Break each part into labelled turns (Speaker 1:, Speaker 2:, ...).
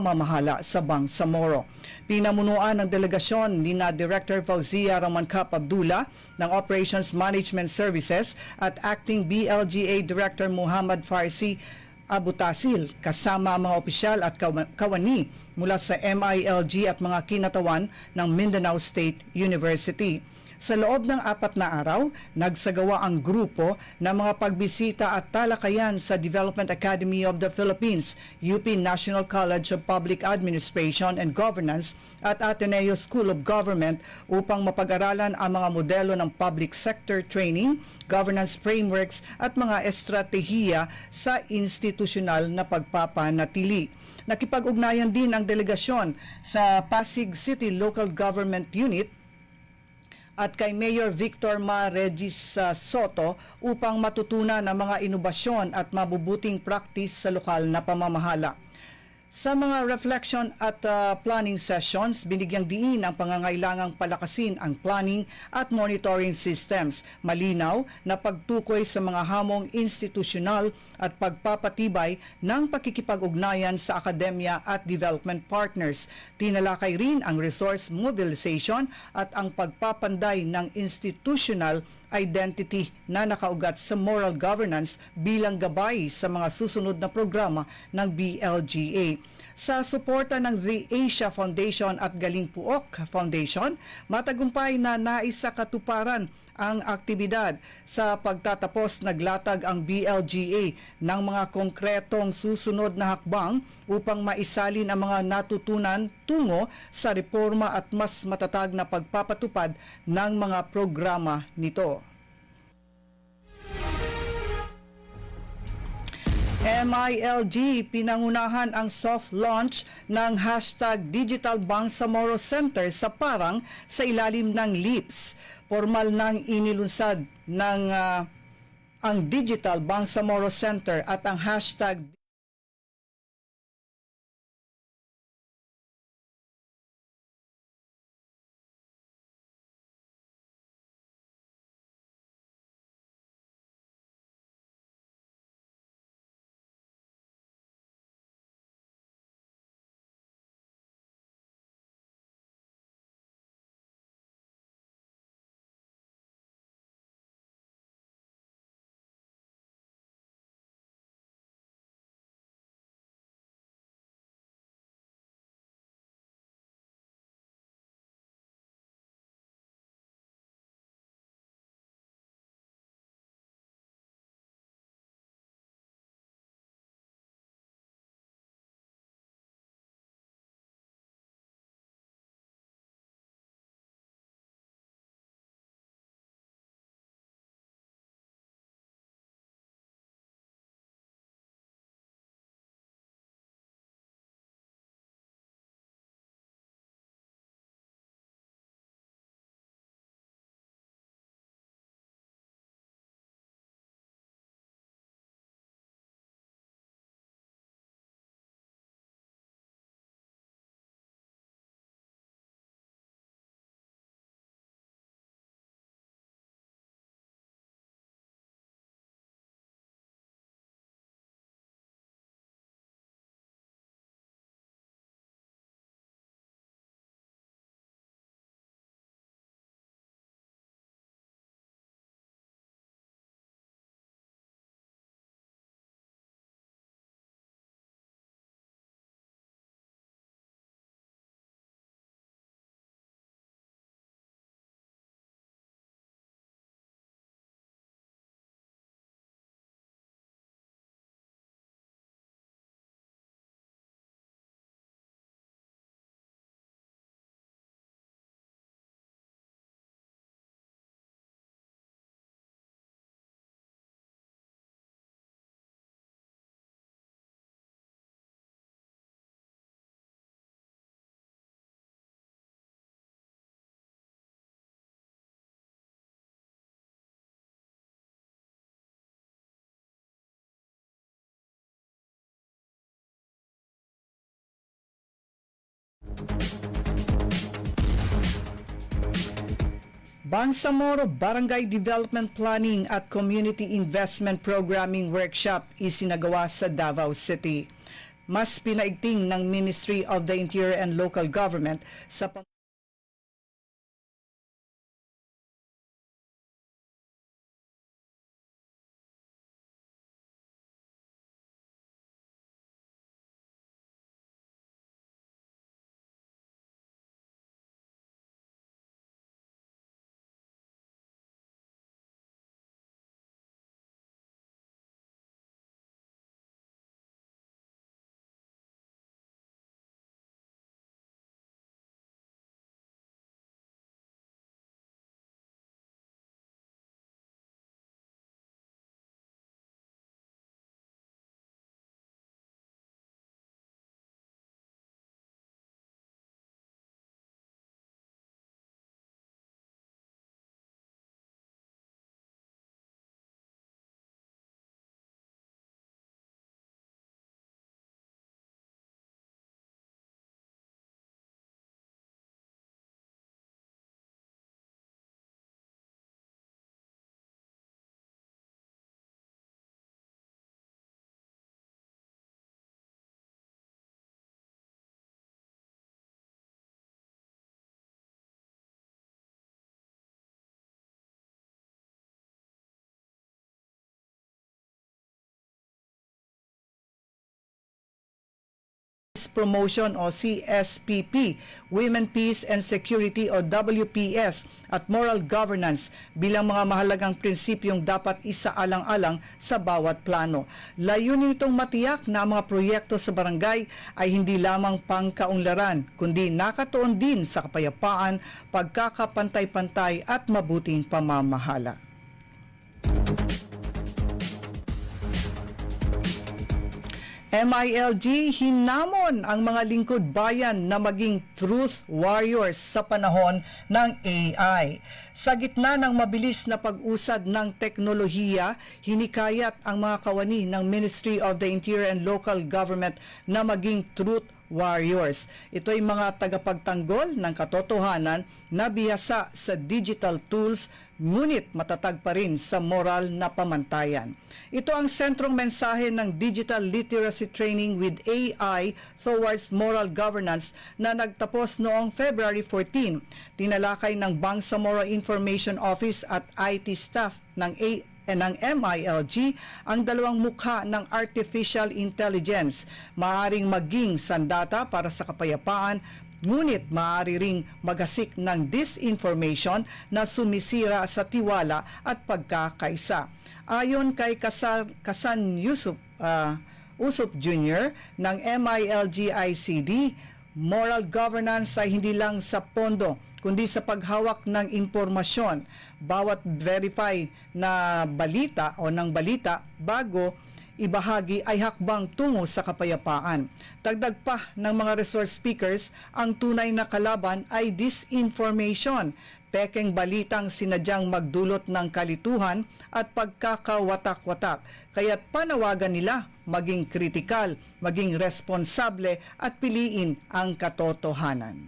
Speaker 1: Mamahala sa Bangsamoro. Pinamunuan ng delegasyon ni na Director Fauzia Ramancap Abdullah ng Operations Management Services at Acting BLGA Director Muhammad Farsi Abutasil kasama mga opisyal at kawani mula sa MILG at mga kinatawan ng Mindanao State University. Sa loob ng 4 na araw, nagsagawa ang grupo ng mga pagbisita at talakayan sa Development Academy of the Philippines, UP National College of Public Administration and Governance at Ateneo School of Government upang mapag-aralan ang mga modelo ng public sector training, governance frameworks at mga estratehiya sa institusyonal na pagpapanatili. Nakipag-ugnayan din ang delegasyon sa Pasig City Local Government Unit at kay Mayor Victor Ma Regis Soto upang matutunan ang mga inobasyon at mabubuting practice sa lokal na pamamahala. Sa mga reflection at planning sessions, binigyang diin ang pangangailangang palakasin ang planning at monitoring systems, malinaw na pagtukoy sa mga hamong institusyonal at pagpapatibay ng pakikipag-ugnayan sa akademya at development partners. Tinalakay rin ang resource mobilization at ang pagpapanday ng institutional identity na nakaugat sa moral governance bilang gabay sa mga susunod na programa ng BLGA. Sa suporta ng The Asia Foundation at Galing Puok Foundation, matagumpay na naisakatuparan ang aktibidad. Sa pagtatapos, naglatag ang BLGA ng mga konkretong susunod na hakbang upang maisalin ang mga natutunan tungo sa reforma at mas matatag na pagpapatupad ng mga programa nito. MILG pinangunahan ang soft launch ng #Digital Bangsamoro Center sa Parang sa ilalim ng LIPS. Formal nang inilunsad ng ang Digital Bangsamoro Center at ang Bangsamoro Barangay Development Planning at Community Investment Programming Workshop isinagawa sa Davao City. mas pinaigting ng Ministry of the Interior and Local Government sa Promotion o CSPP, Women Peace and Security o WPS at Moral Governance bilang mga mahalagang prinsipyong dapat isaalang-alang sa bawat plano. Layunin itong matiyak na ang mga proyekto sa barangay ay hindi lamang pangkaunlaran kundi nakatuon din sa kapayapaan, pagkakapantay-pantay at mabuting pamamahala. MILG hinamon ang mga lingkod bayan na maging truth warriors sa panahon ng AI. Sa gitna ng mabilis na pag-usad ng teknolohiya, hinikayat ang mga kawani ng Ministry of the Interior and Local Government na maging truth warriors. Ito ay mga tagapagtanggol ng katotohanan na bihasa sa digital tools ngunit matatag pa rin sa moral na pamantayan. Ito ang sentrong mensahe ng Digital Literacy Training with AI Towards Moral Governance na nagtapos noong February 14. Tinalakay ng Bangsamoro Information Office at IT staff ng MILG ang dalawang mukha ng artificial intelligence. Maaaring maging sandata para sa kapayapaan, ngunit maaari ring magasik ng disinformation na sumisira sa tiwala at pagkakaisa. Ayon kay Kasan Usup Jr. ng MILG-ICD, moral governance ay hindi lang sa pondo, kundi sa paghawak ng impormasyon. Bawat verify na balita o ng balita bago ibahagi ay hakbang tungo sa kapayapaan. Dagdag pa ng mga resource speakers, ang tunay na kalaban ay disinformation, pekeng balitang sinadyang magdulot ng kalituhan at pagkakawatak-watak. Kaya't panawagan nila maging kritikal, maging responsable at piliin ang katotohanan.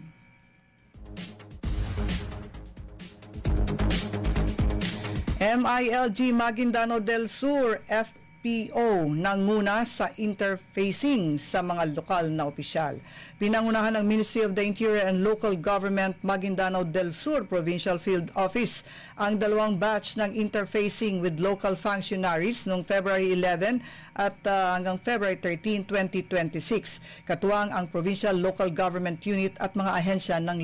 Speaker 1: MILG Maguindano del Sur FPO nanguna sa interfacing sa mga lokal na opisyal. Pinangunahan ng Ministry of the Interior and Local Government Maguindano del Sur Provincial Field Office ang dalawang batch ng interfacing with local functionaries noong February 11 at hanggang February 13, 2026. Katuwang ang Provincial Local Government Unit at mga ahensya ng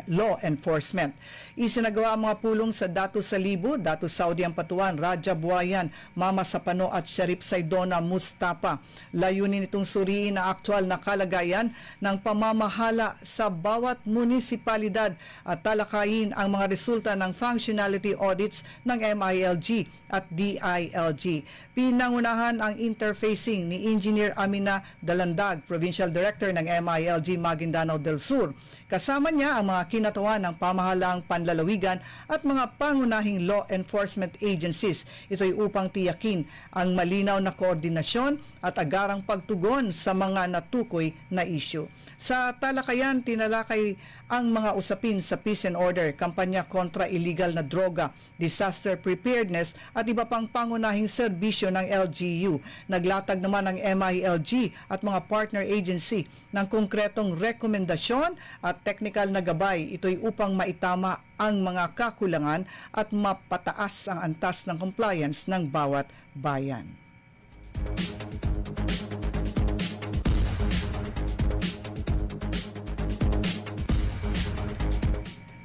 Speaker 1: law enforcement. Isinagawa ang mga pulong sa Datu Salibu, Datu Saudi Ampatuan, Raja Buayan, Mama Sapano at Sharif Saidona Mustafa. Layunin itong suriin ang aktual na kalagayan ng pamamahala sa bawat munisipalidad at talakayin ang mga resulta ng functionality audits ng MILG at DILG. Pinangunahan ang interfacing ni Engineer Amina Dalandag, Provincial Director ng MILG Maguindano del Sur. Kasama niya ang mga kinatawan ng pamahalaang panlalawigan at mga pangunahing law enforcement agencies. Ito'y upang tiyakin ang malinaw na koordinasyon at agarang pagtugon sa mga natukoy na isyu. Sa talakayan, tinalakay ang mga usapin sa peace and order, kampanya kontra illegal na droga, disaster preparedness at iba pang pangunahing serbisyo ng LGU. Naglatag naman ang MILG at mga partner agency ng konkretong rekomendasyon at technical na gabay. Ito'y upang maitama ang mga kakulangan at mapataas ang antas ng compliance ng bawat bayan.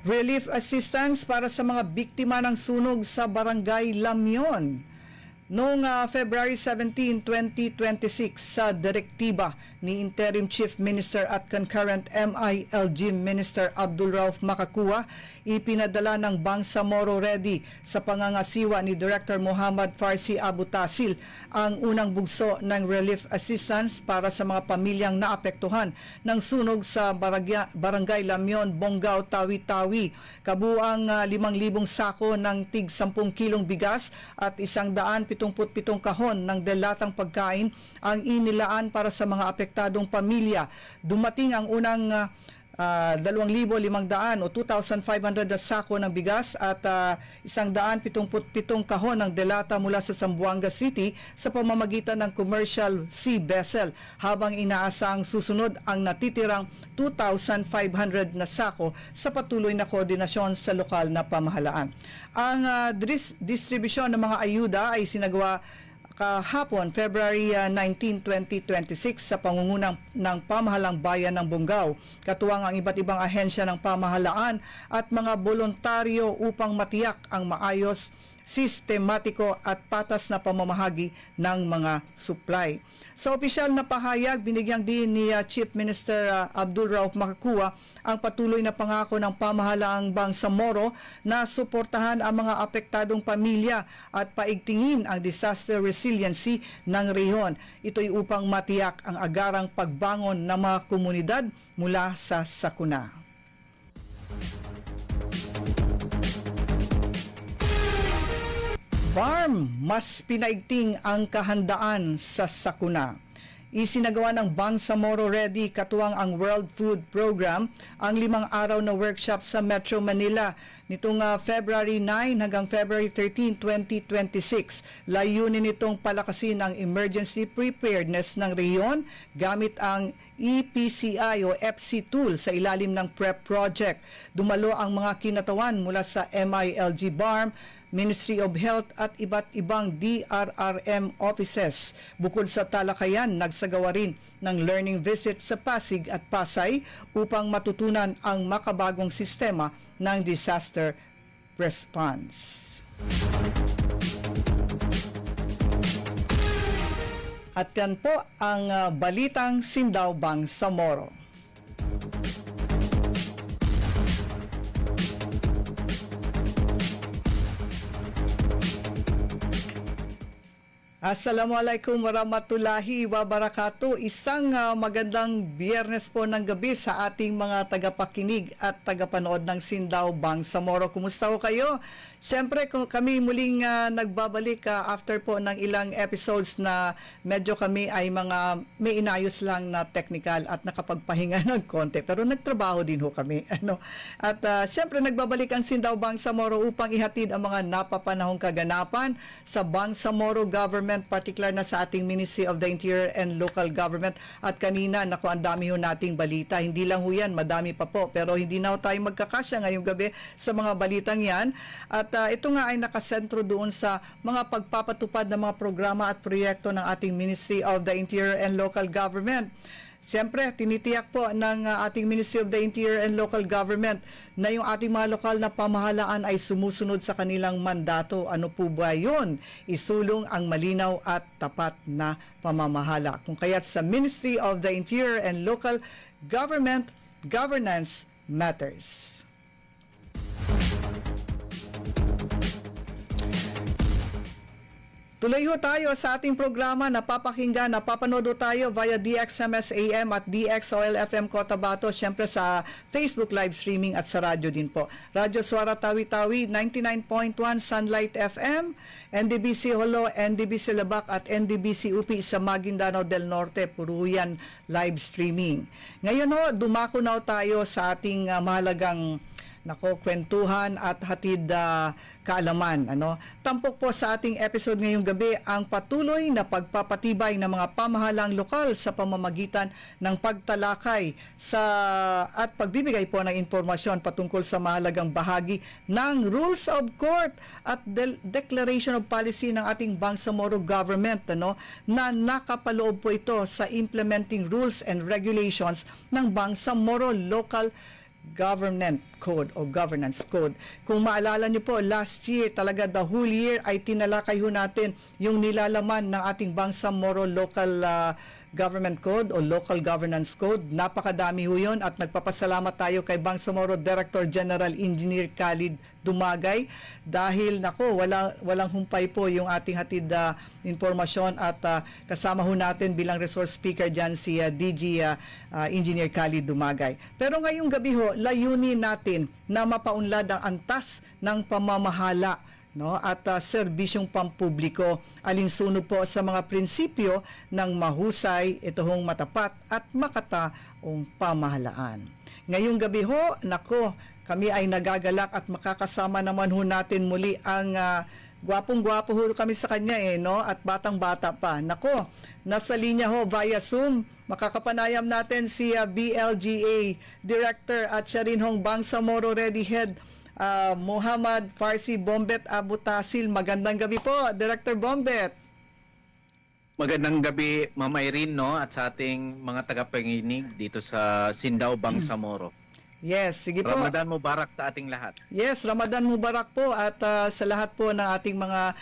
Speaker 1: Relief assistance para sa mga biktima ng sunog sa Barangay Lamyon. Noong February 17, 2026, sa direktiba ni Interim Chief Minister at concurrent MILG Minister Abdul Rauf Makakua, ipinadala ng Bangsamoro Ready sa pangangasiwa ni Director Muhammad Farsi Abu Tasil ang unang bugso ng relief assistance para sa mga pamilyang naapektuhan ng sunog sa Barangay Lamyon, Bonggao, Tawi-Tawi. Kabuang 5,000 sako ng tig 10 kilong bigas at 177 kahon ng delatang pagkain ang inilaan para sa mga apektadong pamilya. Dumating ang unang 2,500 o 2,500 na sako ng bigas at 177 kahon ng delata mula sa Zamboanga City sa pamamagitan ng commercial sea vessel, habang inaasang susunod ang natitirang 2,500 na sako sa patuloy na koordinasyon sa lokal na pamahalaan. Ang distribusyon ng mga ayuda ay sinagawa kahapon, February 19, 2026 sa pangungunan ng Pamahalang Bayan ng Bonggao. Katuwang ang iba't ibang ahensya ng pamahalaan at mga voluntaryo upang matiyak ang maayos, sistematiko at patas na pamamahagi ng mga supply. Sa opisyal na pahayag, binigyang din ni Chief Minister Abdul Rauf Makakua ang patuloy na pangako ng pamahalaang Bangsamoro na suportahan ang mga apektadong pamilya at paigtingin ang disaster resiliency ng rehiyon. Ito'y upang matiyak ang agarang pagbangon ng mga komunidad mula sa sakuna. BARM, mas pinaigting ang kahandaan sa sakuna. Isinagawa ng Bangsamoro Ready katuwang ang World Food Program ang 5 araw na workshop sa Metro Manila nitong February 9 hanggang February 13, 2026. Layunin nitong palakasin ang emergency preparedness ng rehiyon gamit ang EPCI o FC tool sa ilalim ng PREP project. Dumalo ang mga kinatawan mula sa MILG BARM, Ministry of Health at iba't ibang DRRM offices. Bukod sa talakayan, nagsagawa rin ng learning visit sa Pasig at Pasay upang matutunan ang makabagong sistema ng disaster response. At yan po ang balitang Sindaw Bangsamoro. Assalamualaikum warahmatullahi wabarakatuh. Isang magandang Biyernes po ng gabi sa ating mga tagapakinig at tagapanood ng Sindaw Bangsamoro. Kumusta ho kayo? Siyempre kami muling nagbabalik after po ng ilang episodes na medyo kami ay may inayos lang na technical at nakapagpahinga ng konti. Pero nagtrabaho din ho kami. At siyempre nagbabalik ang Sindaw Bangsamoro upang ihatid ang mga napapanahong kaganapan sa Bangsamoro Government, particular na sa ating Ministry of the Interior and Local Government. At kanina, ang dami ho nating balita. Hindi lang ho yan, madami pa po. Pero hindi na ho tayo magkakasya ngayong gabi sa mga balitang yan. At ito nga ay nakasentro doon sa mga pagpapatupad ng mga programa at proyekto ng ating Ministry of the Interior and Local Government. Siyempre, tinitiyak po ng ating Ministry of the Interior and Local Government na yung ating mga lokal na pamahalaan ay sumusunod sa kanilang mandato. Ano po ba yun? Isulong ang malinaw at tapat na pamamahala. Kung kaya't sa Ministry of the Interior and Local Government, governance matters. Tuloy ho tayo sa ating programa. Napapakinggan, napapanood ho tayo via DXMS AM at DXOL FM Cotabato. Siyempre sa Facebook live streaming at sa radyo din po. Radyo Suara Tawi-Tawi, 99.1 Sunlight FM, NDBC Holo, NDBC Lebak at NDBC UP sa Maguindanao del Norte. Puro yan live streaming. Ngayon ho, dumako na tayo sa ating mahalagang kwentuhan at hatid kaalaman. Tampok po sa ating episode ngayong gabi ang patuloy na pagpapatibay ng mga pamahalang lokal sa pamamagitan ng pagtalakay at pagbibigay po ng impormasyon patungkol sa mahalagang bahagi ng Rules of Court at Declaration of Policy ng ating Bangsamoro Government na nakapaloob po ito sa implementing rules and regulations ng Bangsamoro Local Government Code o Governance Code. Kung maalala niyo po, last year, talaga the whole year ay tinalakay ho natin yung nilalaman ng ating Bangsamoro Local Government Code o Local Governance Code. Napakadami ho yun at nagpapasalamat tayo kay Bangsamoro Director General Engineer Khalid Dumagay dahil walang humpay po yung ating hatid informasyon at kasama ho natin bilang resource speaker dyan si DG Engineer Khalid Dumagay. Pero ngayong gabi ho, layunin natin na mapaunlad ang antas ng pamamahala at serbisyong pampubliko alinsunod po sa mga prinsipyo ng mahusay, itong matapat at makataong pamahalaan. Ngayong gabi ho, kami ay nagagalak at makakasama naman ho natin muli ang gwapong-gwapo ho kami sa kanya at batang-bata pa. Nasa linya ho via Zoom, makakapanayam natin si BLGA Director at siya rin hong Bangsamoro Ready Head Muhammad Farsi Bombet Abu Tasil. Magandang gabi po, Director Bombet.
Speaker 2: Magandang gabi, Ma'am Irene, at sa ating mga tagapakinig dito sa Sindao, Bangsamoro.
Speaker 1: Yes, sige po.
Speaker 2: Ramadan Mubarak sa ating lahat.
Speaker 1: Yes, Ramadan Mubarak po at sa lahat po ng ating mga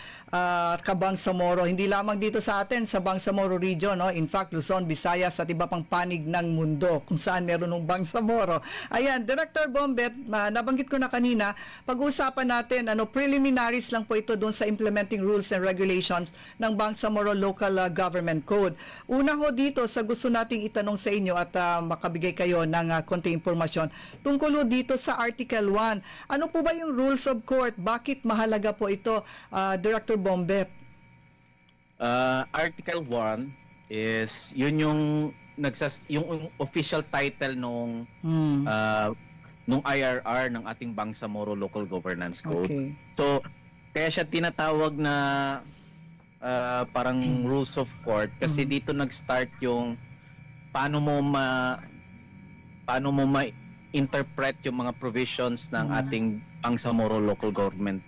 Speaker 1: kabangsamoro. Hindi lamang dito sa atin, sa Bangsamoro region. In fact, Luzon, Visayas at iba pang panig ng mundo kung saan meron ng Bangsamoro. Ayan, Director Bombet, nabanggit ko na kanina, pag-uusapan natin, preliminaries lang po ito doon sa implementing rules and regulations ng Bangsamoro Local Government Code. Una ho dito sa gusto nating itanong sa inyo at makabigay kayo ng konting impormasyon tungkol dito sa Article 1. Ano po ba yung Rules of Court? Bakit mahalaga po ito, Director Bombet?
Speaker 2: Article 1 is yung official title nung IRR ng ating Bangsamoro Local Governance Code.
Speaker 1: Okay.
Speaker 2: So, kaya siya tinatawag na parang Rules of Court kasi dito nag-start yung paano mo interpret yung mga provisions ng ating Bangsamoro Local Government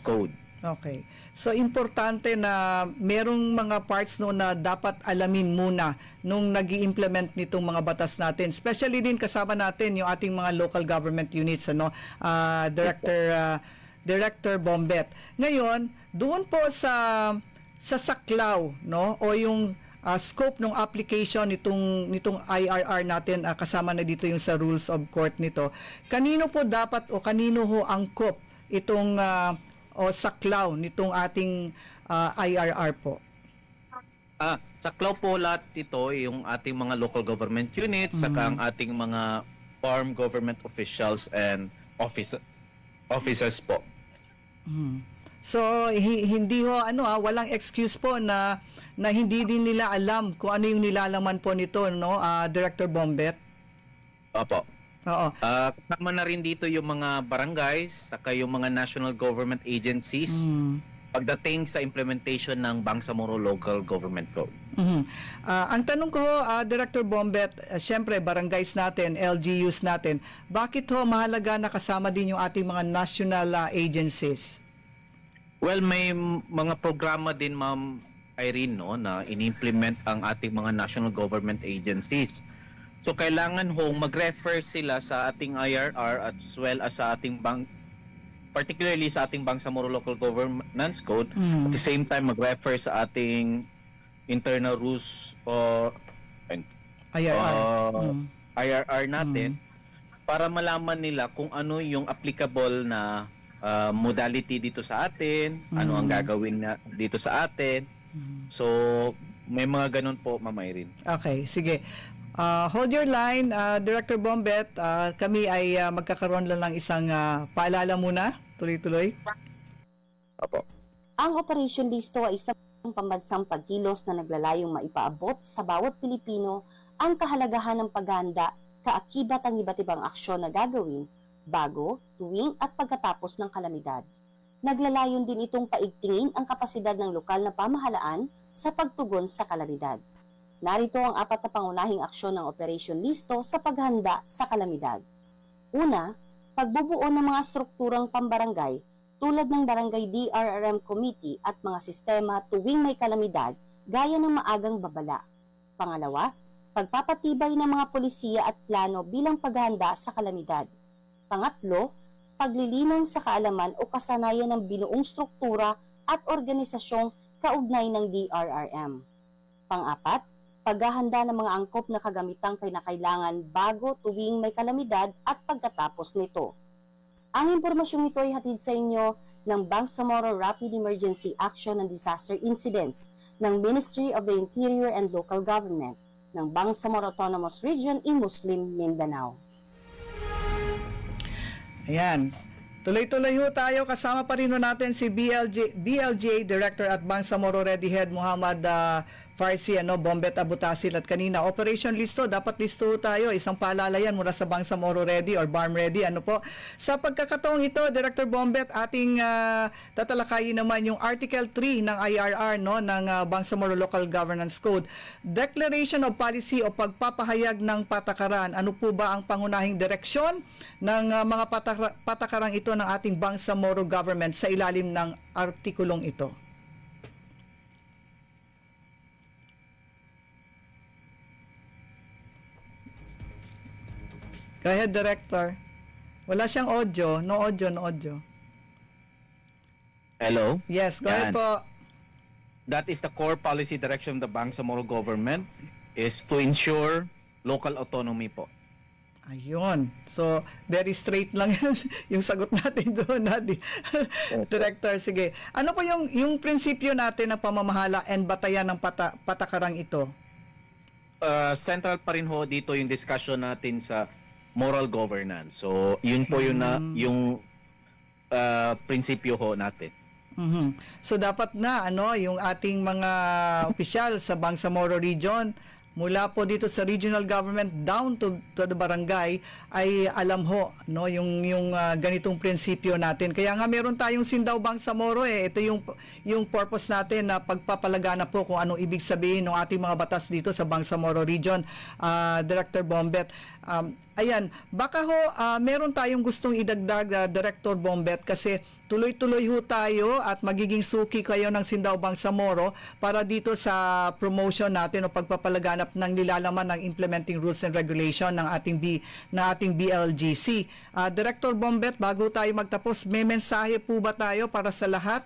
Speaker 2: Code.
Speaker 1: Okay. So, importante na merong mga parts na dapat alamin muna nung nag-i-implement nitong mga batas natin. Especially din kasama natin yung ating mga local government units, Director Bombet. Ngayon, doon po sa saklaw, o yung scope ng application nitong IRR natin, kasama na dito yung sa rules of court nito. Kanino po dapat o kanino ho angkop itong o saklaw nitong ating IRR po?
Speaker 2: Saklaw po lahat ito yung ating mga local government units, saka ang ating mga farm government officials and officers po.
Speaker 1: So hindi ho walang excuse po na hindi din nila alam kung ano yung nilalaman po nito, Director Bombet.
Speaker 2: Opo.
Speaker 1: Oo.
Speaker 2: Kasama na rin dito yung mga barangays, saka yung mga national government agencies pagdating sa implementation ng Bangsamoro Local Government Code.
Speaker 1: Ang tanong ko, Director Bombet, syempre barangays natin, LGUs natin, bakit ho mahalaga na kasama din yung ating mga national agencies?
Speaker 2: Well, may mga programa din, Ma'am Irene, na in-implement ang ating mga national government agencies. So, kailangan mag-refer sila sa ating IRR as well as sa ating particularly sa ating Bangsamoro Local Governance Code. At the same time, mag-refer sa ating internal rules o IRR natin para malaman nila kung ano yung applicable na modality dito sa atin, ano ang gagawin na dito sa atin. So, may mga ganun po, Ma'am Irene.
Speaker 1: Okay, sige. Hold your line, Director Bombet. Kami ay magkakaroon lang ng isang paalala muna. Tuloy-tuloy.
Speaker 2: Opo.
Speaker 3: Ang Operation Listo ay isang pambansang pagkilos na naglalayong maipaabot sa bawat Pilipino ang kahalagahan ng paghahanda, kaakibat ang iba't ibang aksyon na gagawin bago, tuwing at pagkatapos ng kalamidad. Naglalayon din itong paigtingin ang kapasidad ng lokal na pamahalaan sa pagtugon sa kalamidad. Narito ang 4 na pangunahing aksyon ng Operation Listo sa paghanda sa kalamidad. Una, pagbubuo ng mga strukturang pambarangay tulad ng Barangay DRRM Committee at mga sistema tuwing may kalamidad gaya ng maagang babala. Pangalawa, pagpapatibay ng mga polisiya at plano bilang paghahanda sa kalamidad. Pangatlo, paglilinang sa kaalaman o kasanayan ng binuong struktura at organisasyong kaugnay ng DRRM. Pang-apat, paghahanda ng mga angkop na kagamitang kinakailangan bago, tuwing may kalamidad at pagkatapos nito. Ang impormasyong ito ay hatid sa inyo ng Bangsamoro Rapid Emergency Action and Disaster Incidents ng Ministry of the Interior and Local Government ng Bangsamoro Autonomous Region in Muslim Mindanao.
Speaker 1: Ayan. Tuloy-tuloy ho tayo. Kasama pa rin ho natin si BLGA Director at Bangsamoro Ready Head Muhammad Farsi, Bombet Abutasil. At kanina, Operation Listo, dapat listo ho tayo. Isang paalala yan mula sa Bangsamoro Ready or BARM Ready. Sa pagkakataong ito, Director Bombet, ating tatalakayin naman yung Article 3 ng IRR ng Bangsamoro Local Governance Code. Declaration of Policy o pagpapahayag ng patakaran. Ano po ba ang pangunahing direksyon ng mga patakarang ito ng ating Bangsamoro Government sa ilalim ng artikulong ito? Go ahead, Director. Wala siyang audio. No audio, no audio.
Speaker 2: Hello?
Speaker 1: Yes, go ahead
Speaker 2: Yan.
Speaker 1: po.
Speaker 2: That is the core policy direction of the Bangsamoro government is to ensure local autonomy po.
Speaker 1: Ayun. So, very straight lang yung sagot natin doon, Director. Sige. Ano po yung prinsipyo natin ng pamamahala and batayan ng patakarang ito?
Speaker 2: Central pa rin ho dito yung discussion natin sa moral governance. So, yun po yung prinsipyo ho natin.
Speaker 1: So, dapat na yung ating mga opisyal sa Bangsamoro Region, mula po dito sa regional government down to the barangay, ay alam ho yung ganitong prinsipyo natin. Kaya nga meron tayong Sindaw Bangsamoro ito yung purpose natin na pagpapalagana po kung anong ibig sabihin ng ating mga batas dito sa Bangsamoro Region. Director Bombet, ayan, baka ho meron tayong gustong idagdag, Director Bombet, kasi tuloy-tuloy ho tayo at magiging suki kayo ng Sindaw Bangsamoro para dito sa promotion natin o pagpapalaganap ng nilalaman ng implementing rules and regulation ng ating BLGC. Director Bombet, bago tayo magtapos, may mensahe po ba tayo para sa lahat?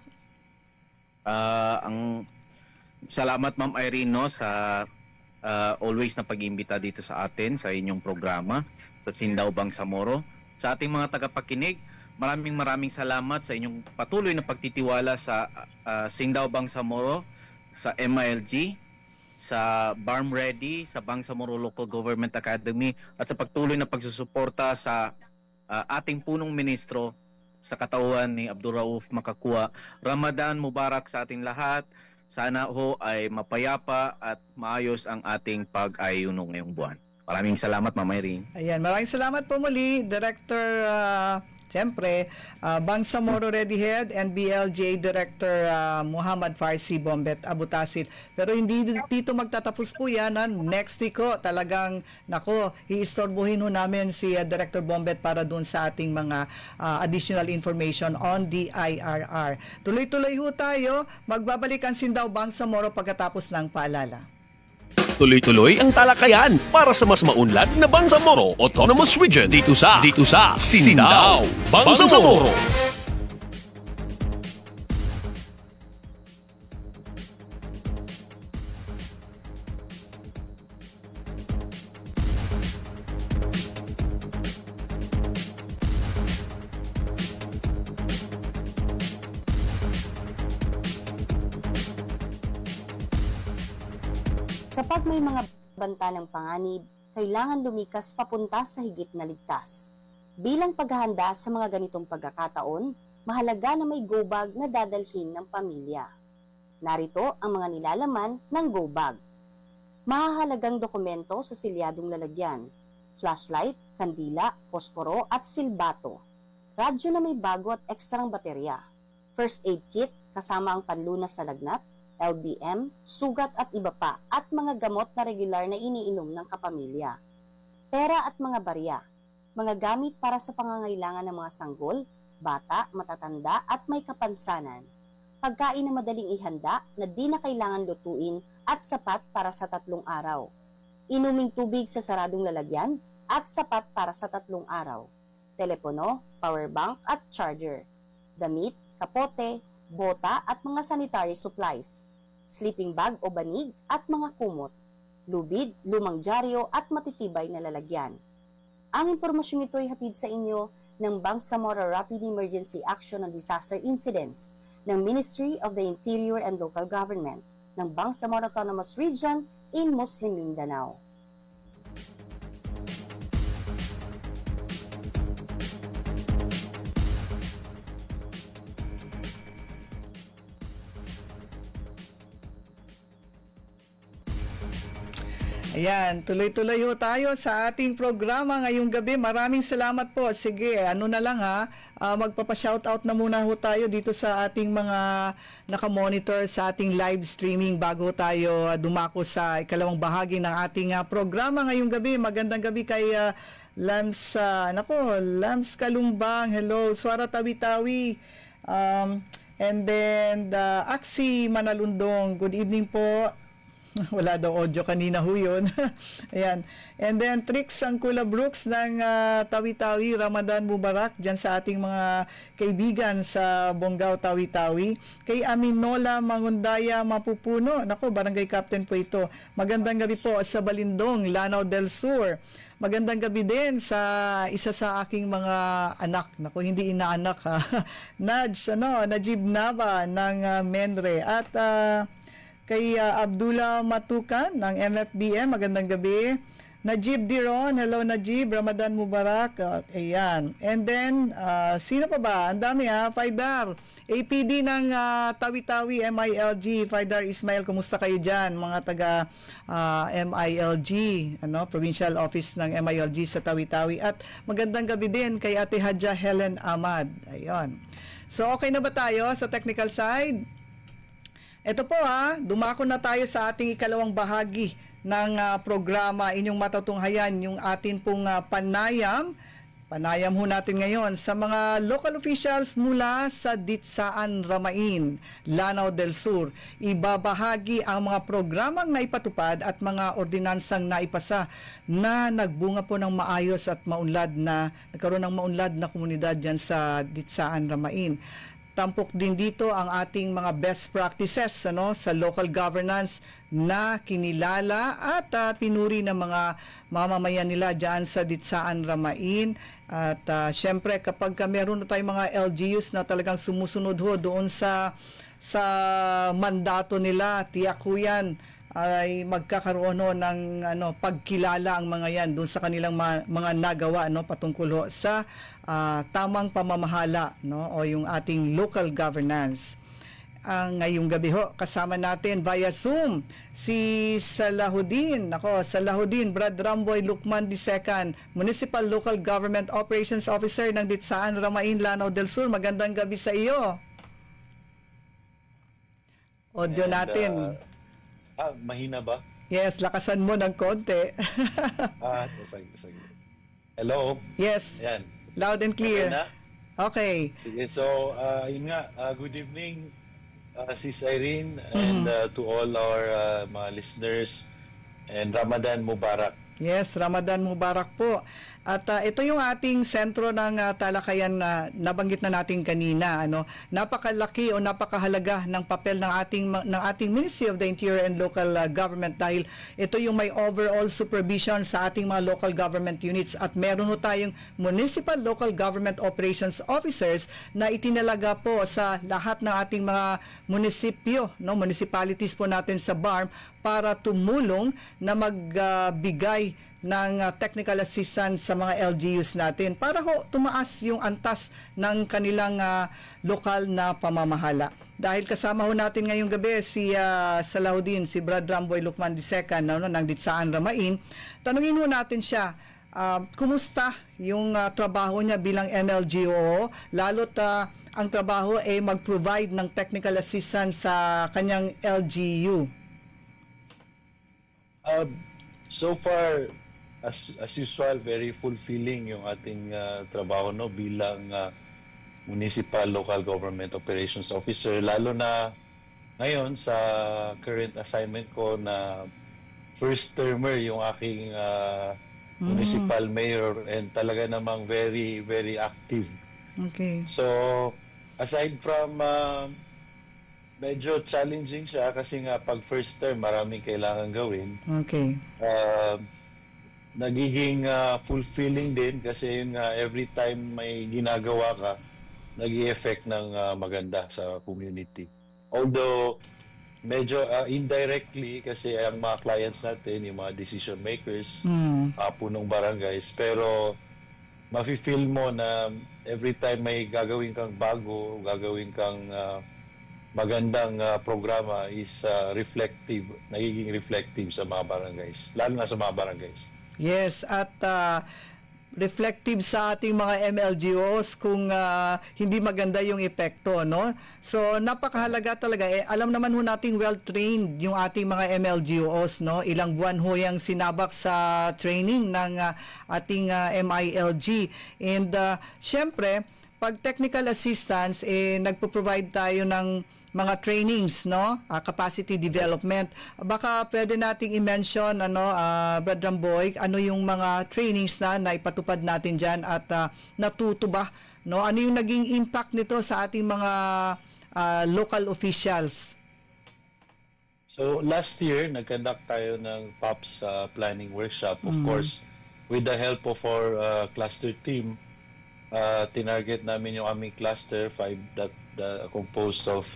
Speaker 2: Ang salamat, Ma'am Irene, sa always na pag-imbita dito sa atin sa inyong programa sa Sindaw Bangsamoro. Sa ating mga tagapakinig, maraming salamat sa inyong patuloy na pagtitiwala sa Sindaw Bangsamoro, sa MILG, sa BARM Ready, sa Bangsamoro Local Government Academy, at sa pagtuloy na pagsusuporta sa ating punong ministro sa katauhan ni Abdurrauf Makakua. Ramadan Mubarak sa ating lahat. Sana ho ay mapayapa at maayos ang ating pag-ayuno ngayong buwan. Maraming salamat, Ma'am Irene.
Speaker 1: Ayan, maraming salamat po muli, Director, siyempre, Bangsamoro Ready Head and BLJ Director Muhammad Farsi Bombet Abutasil. Pero hindi dito magtatapos po yan. Next week ho, talagang, iistorbohin ho namin si Director Bombet para dun sa ating mga additional information on the IRR. Tuloy-tuloy ho tayo. Magbabalik ang Sindaw Bangsamoro pagkatapos ng paalala.
Speaker 4: Tuloy-tuloy ang talakayan para sa mas maunlad na Bangsamoro Autonomous Region dito sa Sindaw Bangsamoro.
Speaker 3: Kapag may mga banta ng panganib, kailangan lumikas papunta sa higit na ligtas. Bilang paghahanda sa mga ganitong pagkakataon, mahalaga na may go bag na dadalhin ng pamilya. Narito ang mga nilalaman ng go bag. Mahahalagang dokumento sa silyadong lalagyan, flashlight, kandila, posporo at silbato, radyo na may bago at ekstrang baterya, first aid kit kasama ang panlunas sa lagnat, LBM, sugat at iba pa at mga gamot na regular na iniinom ng kapamilya. Pera at mga barya, mga gamit para sa pangangailangan ng mga sanggol, bata, matatanda at may kapansanan. Pagkain na madaling ihanda na di na kailangan lutuin at sapat para sa 3 araw. Inuming tubig sa saradong lalagyan at sapat para sa 3 araw. Telepono, power bank at charger. Damit, kapote, bota at mga sanitary supplies. Sleeping bag o banig at mga kumot. Lubid, lumang dyaryo at matitibay na lalagyan. Ang impormasyong ito ay hatid sa inyo ng Bangsamoro Rapid Emergency Action on Disaster Incidents ng Ministry of the Interior and Local Government ng Bangsamoro Autonomous Region in Muslim Mindanao.
Speaker 1: Ayan, tuloy-tuloy ho tayo sa ating programa ngayong gabi. Maraming salamat po. Sige, ano na lang ha, magpapa-shoutout na muna ho tayo dito sa ating mga nakamonitor sa ating live streaming bago tayo dumako sa ikalawang bahagi ng ating programa ngayong gabi. Magandang gabi kay Lams, Lams Kalumbang. Hello, Suara Tawi-Tawi. And then, Aksi Manalundong. Good evening po. Wala daw audio kanina ho yun. Ayan. And then Trix Angkula Brooks ng Tawi-Tawi, Ramadan Mubarak dyan sa ating mga kaibigan sa Bonggao, Tawi-Tawi. Kay Aminola Mangundaya Mapupuno, nako, barangay captain po ito. Magandang gabi po sa Balindong, Lanao del Sur. Magandang gabi din sa isa sa aking mga anak. Nako, hindi inaanak ha. Najib Nava ng Menre. At kay Abdullah Matukan ng MFBM, magandang gabi. Najib Diron, hello Najib, Ramadan Mubarak. Ayan. And then, sino pa ba? Ang dami ha, Faidar. APD ng Tawi-Tawi, MILG. Faidar Ismail, kumusta kayo dyan? Mga taga MILG, Provincial Office ng MILG sa Tawi-Tawi. At magandang gabi din kay Ate Hadja Helen Ahmad. Ayun. So, okay na ba tayo sa technical side? Ito po dumako na tayo sa ating ikalawang bahagi ng programa, inyong matutunghayan, yung atin pong panayam. Panayam ho natin ngayon sa mga local officials mula sa Ditsaan Ramain, Lanao del Sur. Ibabahagi ang mga programang naipatupad at mga ordinansang naipasa na nagbunga po ng maayos at nagkaroon ng maunlad na komunidad dyan sa Ditsaan Ramain. Tampok din dito ang ating mga best practices sa local governance na kinilala at pinuri ng mga mamamayan nila dyan sa Ditsaan Ramain. At syempre kapag meron na tayong mga LGUs na talagang sumusunod ho doon sa mandato nila, tiyak ho yan ay magkakaroon ng pagkilala ang mga yan doon sa kanilang mga nagawa patungkol ho sa tamang pamamahala o yung ating local governance. Ngayong gabi ho kasama natin via Zoom si Salahuddin, Brad Ramboy Lukman II, Municipal Local Government Operations Officer ng Ditsaan Ramain, Lanao del Sur. Magandang gabi sa iyo. Audio natin.
Speaker 5: Mahina ba?
Speaker 1: Yes, lakasan mo ng konti.
Speaker 5: Sige. Hello?
Speaker 1: Yes,
Speaker 5: Ayan.
Speaker 1: loud and clear.
Speaker 5: Okay na?
Speaker 1: Okay.
Speaker 5: Sige, so, yun nga, good evening, Sis Irene, and to all our mga listeners, and Ramadan Mubarak.
Speaker 1: Yes, Ramadan Mubarak po. At ito yung ating sentro ng talakayan na nabanggit na natin kanina, ano. Napakalaki o napakahalaga ng papel ng ating Ministry of the Interior and Local Government dahil ito yung may overall supervision sa ating mga local government units at meron ho tayong Municipal Local Government Operations Officers na itinalaga po sa lahat ng ating mga munisipyo, no, municipalities po natin sa BARM para tumulong na magbigay ng technical assistance sa mga LGUs natin para ho tumaas yung antas ng kanilang lokal na pamamahala. Dahil kasama ho natin ngayong gabi si Salahuddin, si Brad Ramboy Lucman II, no, ng Ditsaan Ramain. Tanungin ho natin siya, kumusta yung trabaho niya bilang MLGO, lalo't ang trabaho ay mag-provide ng technical assistance sa kanyang LGU.
Speaker 5: So far, as usual, very fulfilling yung ating trabaho, no, bilang Municipal Local Government Operations Officer, lalo na ngayon sa current assignment ko na first termer yung aking municipal mayor, and talaga namang very, very active.
Speaker 1: Okay.
Speaker 5: So, aside from medyo challenging siya kasi nga pag first term maraming kailangan gawin,
Speaker 1: Okay.
Speaker 5: nagiging fulfilling din kasi yun nga, every time may ginagawa ka, nag-i-effect ng maganda sa community. Although, medyo indirectly kasi ang mga clients natin, yung mga decision makers, punong barangays, pero mafe-feel mo na every time may gagawin kang bago, gagawin kang magandang programa is reflective, nagiging reflective sa mga barangays, lalo na sa mga barangays.
Speaker 1: Yes, at reflective sa ating mga MLGOs kung hindi maganda yung epekto, no? So napakahalaga talaga. Alam naman ho nating well-trained yung ating mga MLGOs, no? Ilang buwan ho yung sinabak sa training ng ating MILG. And syempre, pag technical assistance, nagpo-provide tayo ng mga trainings, no? Capacity development. Baka pwede nating i-mention, Brad Ramboy, ano yung mga trainings na naipatupad natin dyan at natuto ba, no? Ano yung naging impact nito sa ating mga local officials?
Speaker 5: So last year, nag-conduct tayo ng POPs planning workshop. Of course, with the help of our cluster team, tinarget namin yung aming cluster 5 that composed of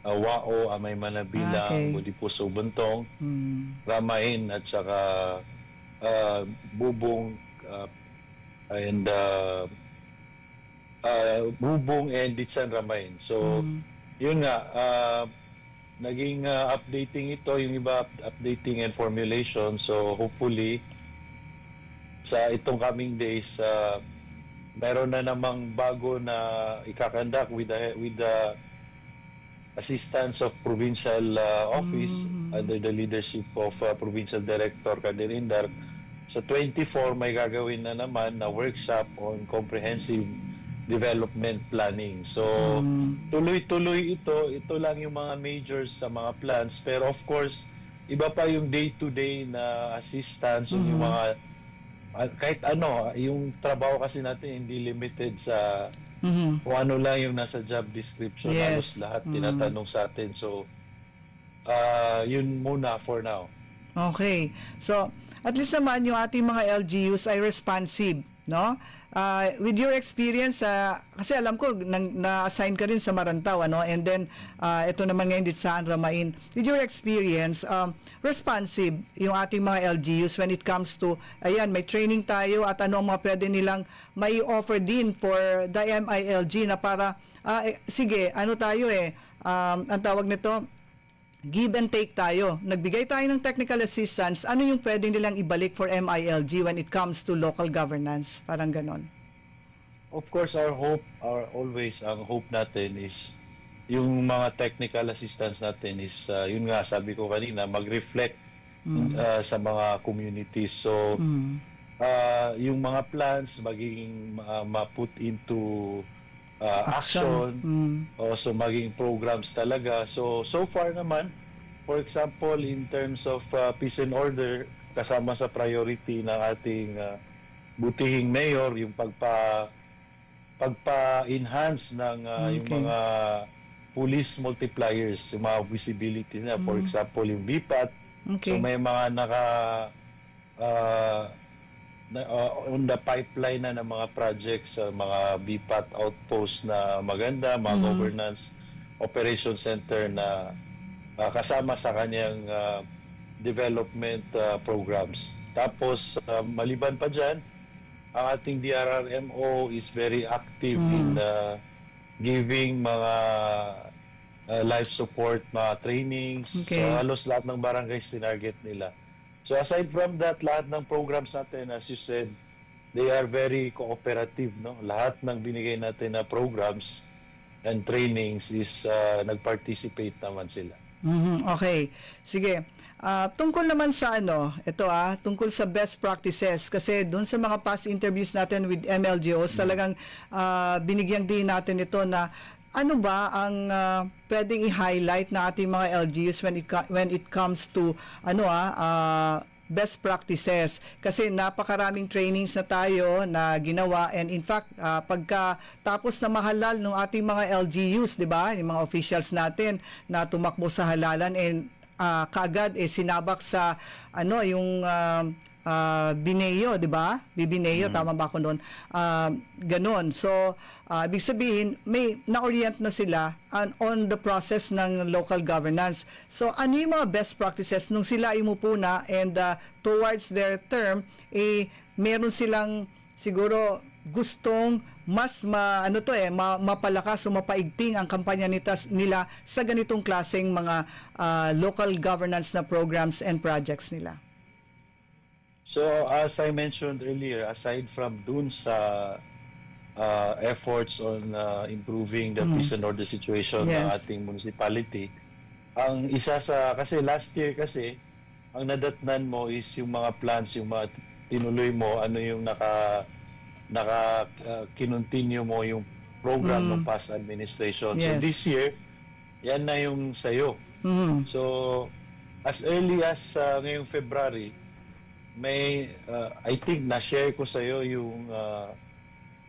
Speaker 5: Wao, Amay Manabilang, Budipuso Buntong, Ramain at saka Bubong and Bubong and Ditsan Ramain. So yun nga, naging updating ito, yung iba updating and formulation. So hopefully sa itong coming days, meron na namang bago na ikakandak with the assistance of provincial office under the leadership of Provincial Director Kadir Indar. Sa 24 may gagawin na naman na workshop on comprehensive development planning. So tuloy-tuloy ito lang yung mga majors sa mga plans, pero of course iba pa yung day-to-day na assistance, yung mga kahit ano, yung trabaho kasi natin hindi limited sa kung ano lang yung nasa job description.
Speaker 1: Yes.
Speaker 5: Halos lahat tinatanong sa atin. So, yun muna for now.
Speaker 1: Okay. So, at least naman yung ating mga LGUs ay responsive, no? With your experience, kasi alam ko na-assign ka rin sa Marantaw, ano? And then ito naman ngayon dito sa Ramain. With your experience, responsive yung ating mga LGUs when it comes to, ayan, may training tayo at ano ang mga pwede nilang may offer din for the MILG na para, sige, ano tayo ang tawag nito, give and take tayo. Nagbigay tayo ng technical assistance. Ano yung pwede nilang ibalik for MILG when it comes to local governance? Parang ganon.
Speaker 5: Of course, our hope, ang hope natin is yung mga technical assistance natin is, yun nga, sabi ko kanina, mag-reflect sa mga communities. So, yung mga plans magiging ma-put into action, so maging programs talaga. So far naman, for example, in terms of peace and order, kasama sa priority ng ating butihing mayor, yung pagpa-enhance ng yung
Speaker 1: Okay.
Speaker 5: mga police multipliers, yung mga visibility na. For example, yung BPAT. So
Speaker 1: Okay.
Speaker 5: may mga uh, on the pipeline na ng mga projects sa mga BPAT outpost na maganda, mga governance operation center na kasama sa kanyang development programs. Tapos maliban pa dyan, ang ating DRRMO is very active in giving mga life support, mga trainings.
Speaker 1: Okay.
Speaker 5: So halos lahat ng barangays tinarget nila. So aside from that, lahat ng programs natin, as you said, they are very cooperative, no? Lahat ng binigay natin na programs and trainings is nag-participate naman sila.
Speaker 1: Okay. Sige. Tungkol naman sa tungkol sa best practices kasi doon sa mga past interviews natin with MLGOs, talagang binigyang din natin ito na ano ba ang pwedeng i-highlight na ating mga LGUs when it comes to best practices kasi napakaraming trainings na tayo na ginawa, and in fact pagka tapos na mahalal ng ating mga LGUs, 'di ba, yung mga officials natin na tumakbo sa halalan, and kaagad sinabak sa yung Bineo, 'di ba? Bibineo, tama ba ako noon? Ganon. So, ibig sabihin may na-orient na sila on the process ng local governance. So, ano yung mga best practices nung sila imupo na and towards their term, meron silang siguro gustong mas mapalakas o mapaigting ang kampanya nila sa ganitong klaseng mga local governance na programs and projects nila.
Speaker 5: So as I mentioned earlier, aside from dun sa efforts on improving the peace and order situation ng
Speaker 1: Yes.
Speaker 5: ating municipality, ang isa kasi last year kasi, ang nadatnan mo is yung mga plans, yung mga tinuloy mo, ano yung kinontinue mo yung program ng past administration. So
Speaker 1: Yes.
Speaker 5: this year, yan na yung sayo. So as early as ngayong February, may I think na-share ko sa iyo yung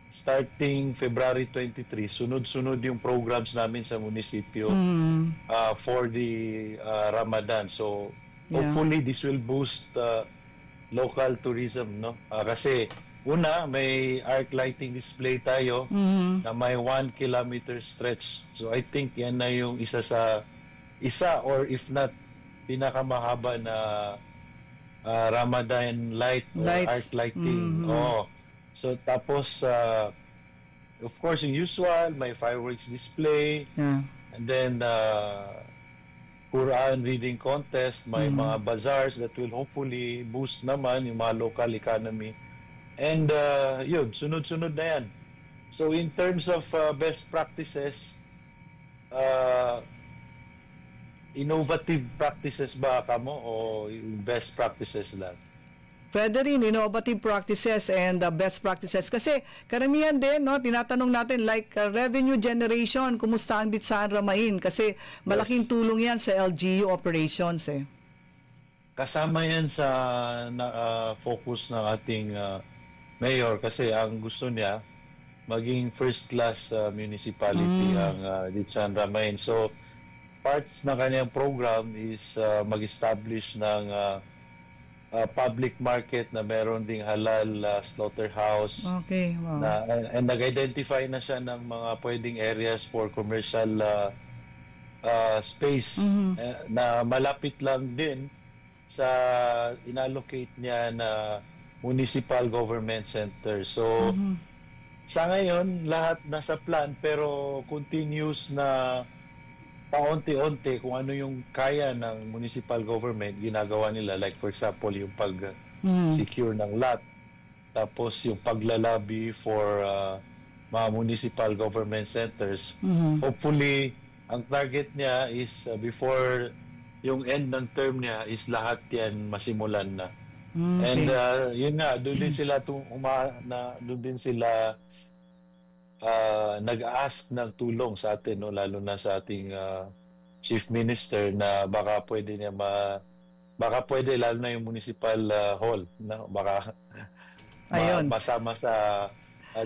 Speaker 5: starting February 23, sunod-sunod yung programs namin sa munisipyo for the Ramadan. So hopefully this will boost local tourism, no? Kasi una, may arc lighting display tayo na may 1 kilometer stretch. So I think yan na yung isa or if not pinakamahaba na Ramadan light or
Speaker 1: Lights.
Speaker 5: arc lighting. So tapos of course yung usual, may fireworks display,
Speaker 1: Yeah.
Speaker 5: and then Quran reading contest, may mga bazaars that will hopefully boost naman yung mga local economy. And yun, sunod-sunod na yan. So in terms of best practices, innovative practices ba kamo o yung best practices lang?
Speaker 1: Pwede rin innovative practices and best practices kasi karamihan din tinatanong natin like revenue generation, kumusta ang Ditsan Ramain kasi malaking tulong yan sa LGU operations
Speaker 5: Kasama yan sa focus ng ating mayor kasi ang gusto niya maging first class municipality ang Ditsan Ramain. So parts ng kanyang program is mag-establish ng public market na meron ding halal slaughterhouse.
Speaker 1: Okay, wow.
Speaker 5: And nag-identify na siya ng mga pwedeng areas for commercial space na malapit lang din sa inallocate niya na municipal government center. So sa ngayon lahat nasa plan pero continuous na paunti-unti kung ano yung kaya ng municipal government ginagawa nila, like for example yung pag-secure ng lot, tapos yung paglalabi for mga municipal government centers. Hopefully ang target niya is before yung end ng term niya is lahat yan masimulan na. And yun nga, doon din sila nag-ask ng tulong sa atin, no, lalo na sa ating chief minister na baka pwede lalo na yung municipal hall, no, baka
Speaker 1: Ayun.
Speaker 5: masama sa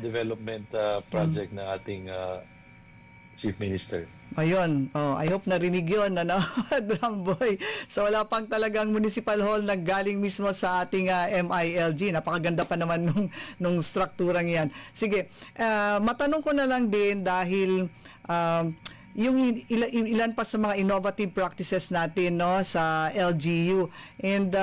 Speaker 5: development project ng ating Chief Minister.
Speaker 1: Ayun, I hope narinig yun, ano, Dramboy. So wala pang talagang municipal hall na galing mismo sa ating MILG. Napakaganda pa naman nung strukturang yan. Sige, matanong ko na lang din dahil yung ilan pa sa mga innovative practices natin, no, sa LGU, and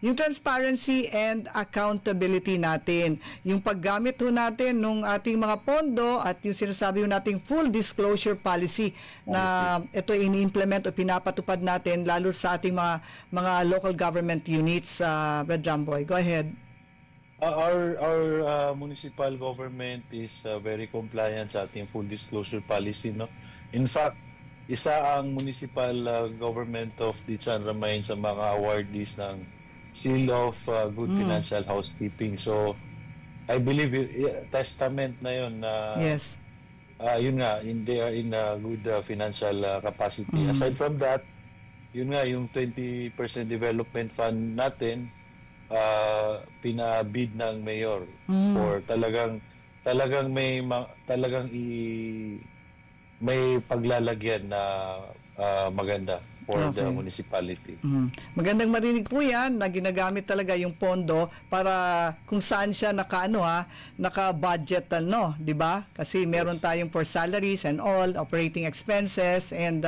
Speaker 1: yung transparency and accountability natin, yung paggamit ho natin nung ating mga pondo at yung sinasabi ho nating full disclosure policy na ito ini-implement o pinapatupad natin lalo sa ating mga local government units. Brad Ramboy, go ahead.
Speaker 5: Our municipal government is very compliant sa ating full disclosure policy, no. In fact, isa ang municipal government of Ditsan Ramain sa mga awardees ng Seal of Good Financial Housekeeping. So, I believe testament na yun na
Speaker 1: Yes.
Speaker 5: yun nga, they are in a good financial capacity. Aside from that, yun nga, yung 20% development fund natin, pinabid ng mayor for talagang may paglalagyan na maganda for the
Speaker 1: Okay.
Speaker 5: municipality.
Speaker 1: Magandang marinig po yan na ginagamit talaga yung pondo para kung saan siya naka-budget, di ba? Kasi meron tayong for salaries and all, operating expenses, and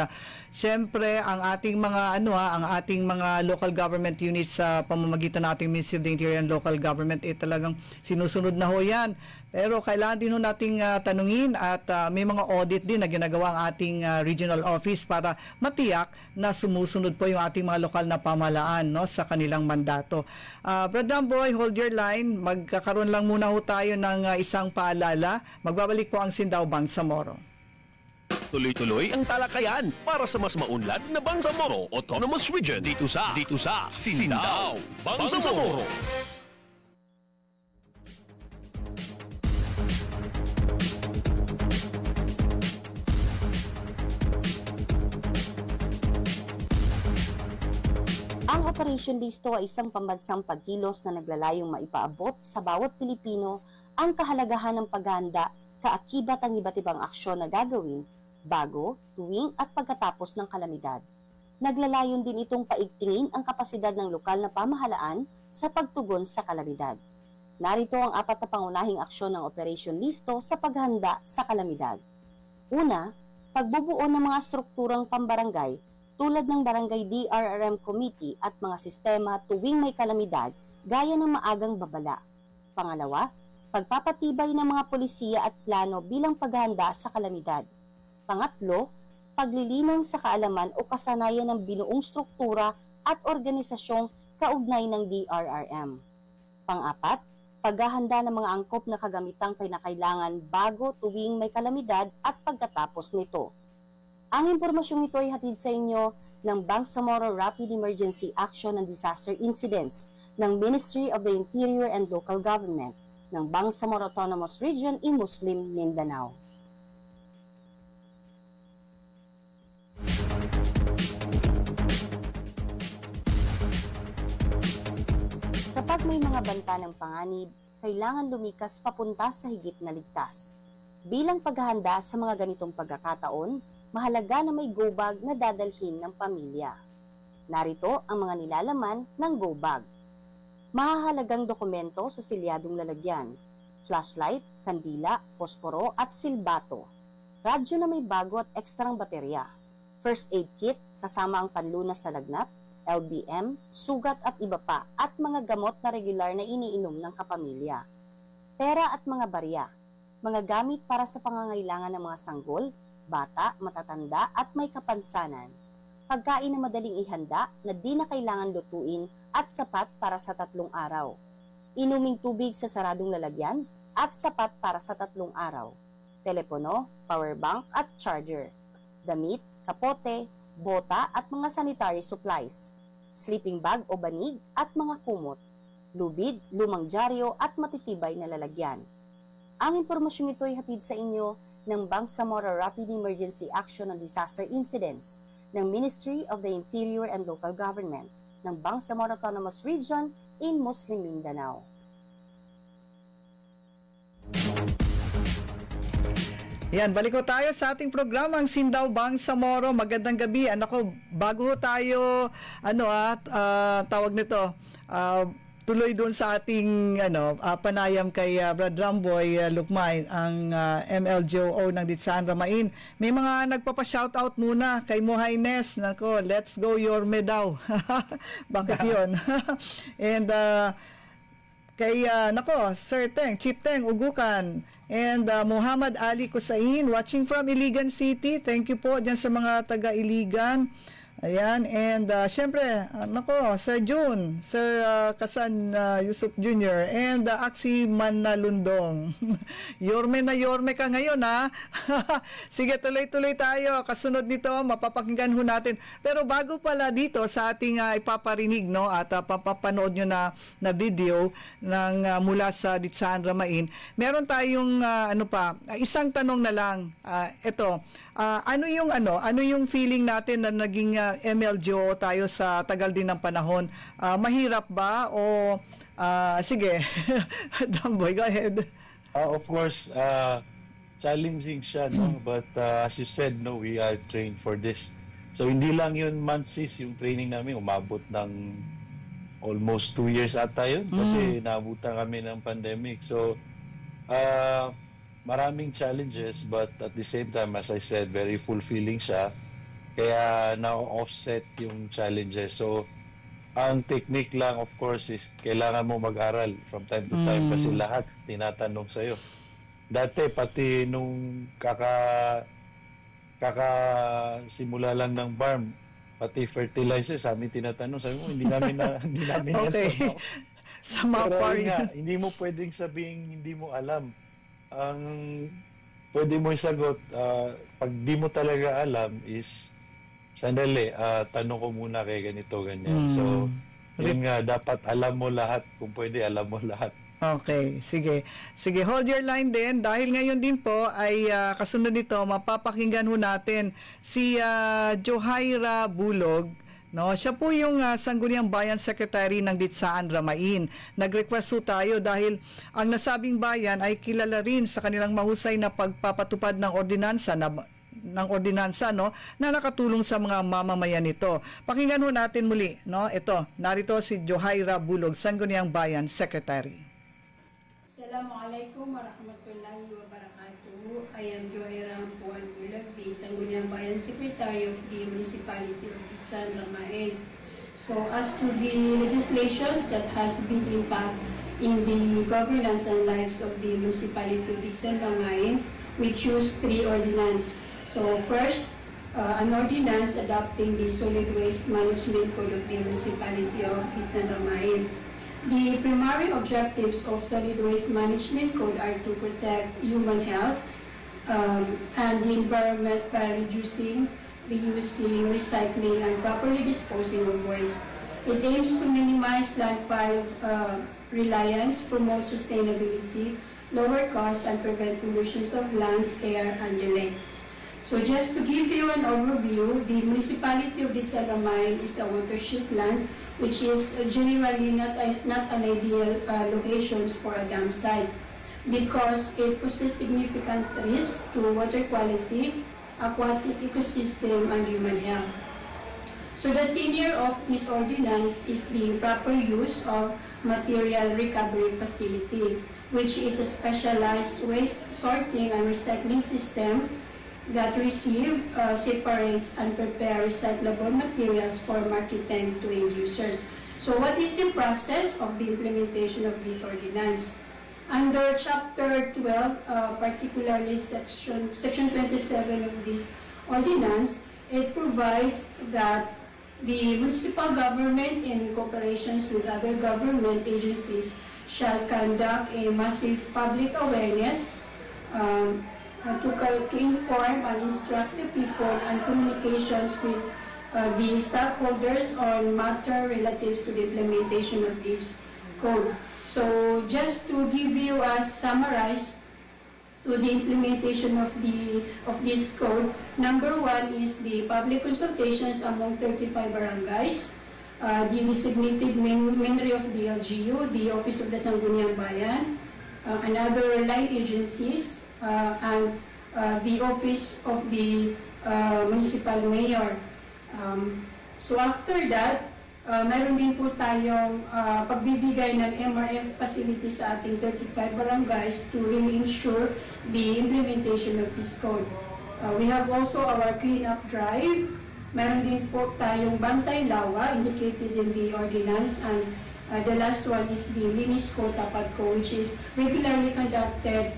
Speaker 1: syempre ang ating mga ang ating mga local government units sa pamamagitan ng ating Ministry of the Interior and Local Government talagang sinusunod na ho yan. Pero kailangan din ho nating tanungin at may mga audit din na ginagawa ang ating regional office para matiyak na sumusunod po yung ating mga lokal na pamahalaan, no, sa kanilang mandato. Brad Ramboy, hold your line. Magkakaroon lang muna ho tayo ng isang paalala. Magbabalik po ang Sindaw Bangsamoro.
Speaker 4: Tuloy-tuloy ang talakayan para sa mas maunlad na Bangsamoro Autonomous Region dito sa Sindaw Bangsamoro.
Speaker 3: Ang Operation Listo ay isang pambansang pagkilos na naglalayong maipaabot sa bawat Pilipino ang kahalagahan ng paghahanda, kaakibat ang iba't ibang aksyon na gagawin bago, tuwing at pagkatapos ng kalamidad. Naglalayon din itong paigtingin ang kapasidad ng lokal na pamahalaan sa pagtugon sa kalamidad. Narito ang 4 na pangunahing aksyon ng Operation Listo sa paghahanda sa kalamidad. Una, pagbubuo ng mga strukturang pambarangay tulad ng Barangay DRRM Committee at mga sistema tuwing may kalamidad gaya ng maagang babala. Pangalawa, pagpapatibay ng mga polisiya at plano bilang paghahanda sa kalamidad. Pangatlo, paglilinang sa kaalaman o kasanayan ng binuong struktura at organisasyong kaugnay ng DRRM. Pang-apat, paghahanda ng mga angkop na kagamitang kinakailangan bago, tuwing may kalamidad at pagkatapos nito. Ang impormasyong ito ay hatid sa inyo ng Bangsamoro Rapid Emergency Action and Disaster Incidents ng Ministry of the Interior and Local Government ng Bangsamoro Autonomous Region in Muslim Mindanao. Kapag may mga banta ng panganib, kailangan lumikas papunta sa higit na ligtas. Bilang paghahanda sa mga ganitong pagkakataon, mahalaga na may go bag na dadalhin ng pamilya. Narito ang mga nilalaman ng go bag. Mahahalagang dokumento sa silyadong lalagyan, flashlight, kandila, posporo at silbato, radyo na may bago at ekstrang baterya, first aid kit kasama ang panlunas sa lagnat, LBM, sugat at iba pa, at mga gamot na regular na iniinom ng kapamilya. Pera at mga barya, mga gamit para sa pangangailangan ng mga sanggol, bata, matatanda at may kapansanan. Pagkain na madaling ihanda na di na kailangan lutuin at sapat para sa 3 araw. Inuming tubig sa saradong lalagyan at sapat para sa 3 araw. Telepono, power bank at charger. Damit, kapote, bota at mga sanitary supplies. Sleeping bag o banig at mga kumot. Lubid, lumang dyaryo at matitibay na lalagyan. Ang impormasyong ito ay hatid sa inyo ng Bangsamoro Rapid Emergency Action and Disaster Incidents ng Ministry of the Interior and Local Government ng Bangsamoro Autonomous Region in Muslim Mindanao.
Speaker 1: Yan, balik ko tayo sa ating programang Sindaw Bangsamoro. Magandang gabi. Ko, bago tayo, tawag nito, tuloy doon sa ating panayam kay Brad Ramboy Lukmay, ang MLGO ng Ditsan Ramain. May mga nagpapa-shoutout muna kay Mohaines. Nako, let's go Yorme daw. Bakit yun? And kay Sir Teng, Chief Teng Ugukan, and Muhammad Ali Kusain watching from Iligan City. Thank you po dyan sa mga taga Iligan. Ayan, and syempre, Sir June, Sir Kasan Yusuf Jr., and Aksi Manalundong. Yorme na yorme ka ngayon, ha? Sige, tuloy-tuloy tayo. Kasunod nito, mapapakinggan ho natin. Pero bago pala dito sa ating ipaparinig, no, at papapanood nyo na video ng mula sa Ditsan Ramain, meron tayong isang tanong na lang. Ano yung feeling natin na naging MLGO tayo sa tagal din ng panahon? Mahirap ba o sige, Damboy, go ahead.
Speaker 5: Of course, challenging siya, no? But as you said, no, we are trained for this. So hindi lang yun months, yung training namin umabot ng almost 2 years ata yun kasi naabutan kami ng pandemic. So maraming challenges, but at the same time, as I said, very fulfilling siya. Kaya na-offset yung challenges. So, ang technique lang, of course, is kailangan mo mag-aral from time to time kasi lahat tinatanong sa'yo. Dati, pati nung kakasimula lang ng farm, pati fertilizer, sa amin tinatanong, sabi mo, hindi namin
Speaker 1: Okay.
Speaker 5: yan.
Speaker 1: Sa mapar
Speaker 5: Pero hindi mo pwedeng sabihin hindi mo alam. Ang pwede mo isagot, pag di mo talaga alam is, sandali, tanong ko muna kay ganito, ganyan. So, yun nga, dapat alam mo lahat. Kung pwede, alam mo lahat.
Speaker 1: Okay, sige. Sige, hold your line din. Dahil ngayon din po ay kasunod nito, mapapakinggan ho natin si Johaira Bulog. No, siya po yung Sangguniang Bayan Secretary ng Ditsaan Ramain. Nag-request ho tayo dahil ang nasabing bayan ay kilala rin sa kanilang mahusay na pagpapatupad ng ordinansa na nakatulong sa mga mamamayan nito. Pakinggan ho natin muli, no? Ito, narito si Johaira Bulog, Sangguniang Bayan Secretary.
Speaker 6: Assalamualaikum warahmatullahi wabarakatuh. I am Johaira Puan Bulog, the Sangguniang Bayan Secretary of the Municipality of Ditsan Ramain. So as to the legislations that has been impact in the governance and lives of the Municipality of Ditsan Ramain, we choose 3 ordinances. So first, an ordinance adopting the Solid Waste Management Code of the Municipality of Ditsan Ramain. The primary objectives of Solid Waste Management Code are to protect human health and the environment by reducing, reusing, recycling, and properly disposing of waste. It aims to minimize landfill reliance, promote sustainability, lower costs, and prevent pollution of land, air, and the lake. So just to give you an overview, the municipality of Ditsan Ramain is a watershed land, which is generally not an ideal location for a dam site because it poses significant risk to water quality, aquatic ecosystem, and human health. So the tenure of this ordinance is the proper use of material recovery facility, which is a specialized waste sorting and recycling system that receive, separates, and prepare recyclable materials for marketing to end users. So what is the process of the implementation of this ordinance? Under Chapter 12, particularly Section 27 of this ordinance, it provides that the municipal government in cooperations with other government agencies shall conduct a massive public awareness to inform and instruct the people and communications with the stakeholders on matter relatives to the implementation of this code. So just to give you a summarize to the implementation of this code, number 1 is the public consultations among 35 barangays, the designated Ministry of the LGU, the Office of the Sangguniang Bayan, and other line agencies, and the office of the municipal mayor. So after that, meron din po tayong pagbibigay ng MRF facility sa ating 35 barangays to really ensure the implementation of this code. We have also our cleanup drive. Meron din po tayong Bantay Lawa indicated in the ordinance, and the last one is the Linis Ko Tapat Ko, which is regularly conducted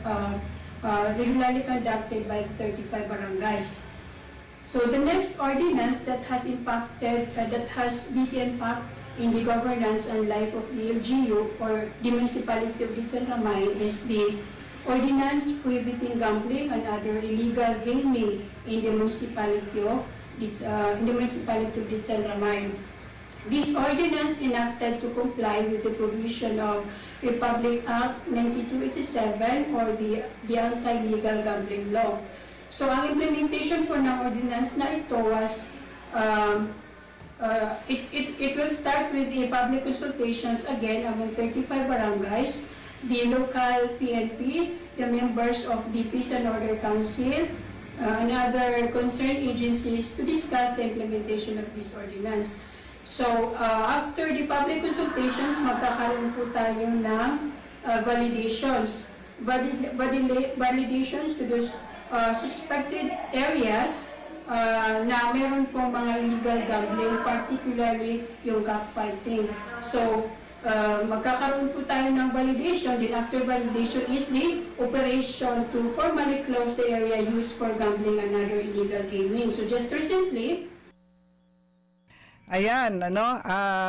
Speaker 6: by 35 barangays. So the next ordinance that has big impact in the governance and life of the LGU or the municipality of Ditsan Ramay is the ordinance prohibiting gambling and other illegal gaming in the municipality of Ditsan Ramay. This ordinance enacted to comply with the provision of Republic Act 9287 or the Anti-Legal Gambling Law. So ang implementation po ng ordinance na ito was it will start with the public consultations again among 35 barangays, the local PNP, the members of the Peace and Order Council, and other concerned agencies to discuss the implementation of this ordinance. So, after the public consultations, magkakaroon po tayo ng validations. Validations to those suspected areas na meron pong mga illegal gambling, particularly yung cockfighting. So, magkakaroon po tayo ng validation. Then after validation is the operation to formally close the area used for gambling and other illegal gaming. So just recently,
Speaker 1: Ayan,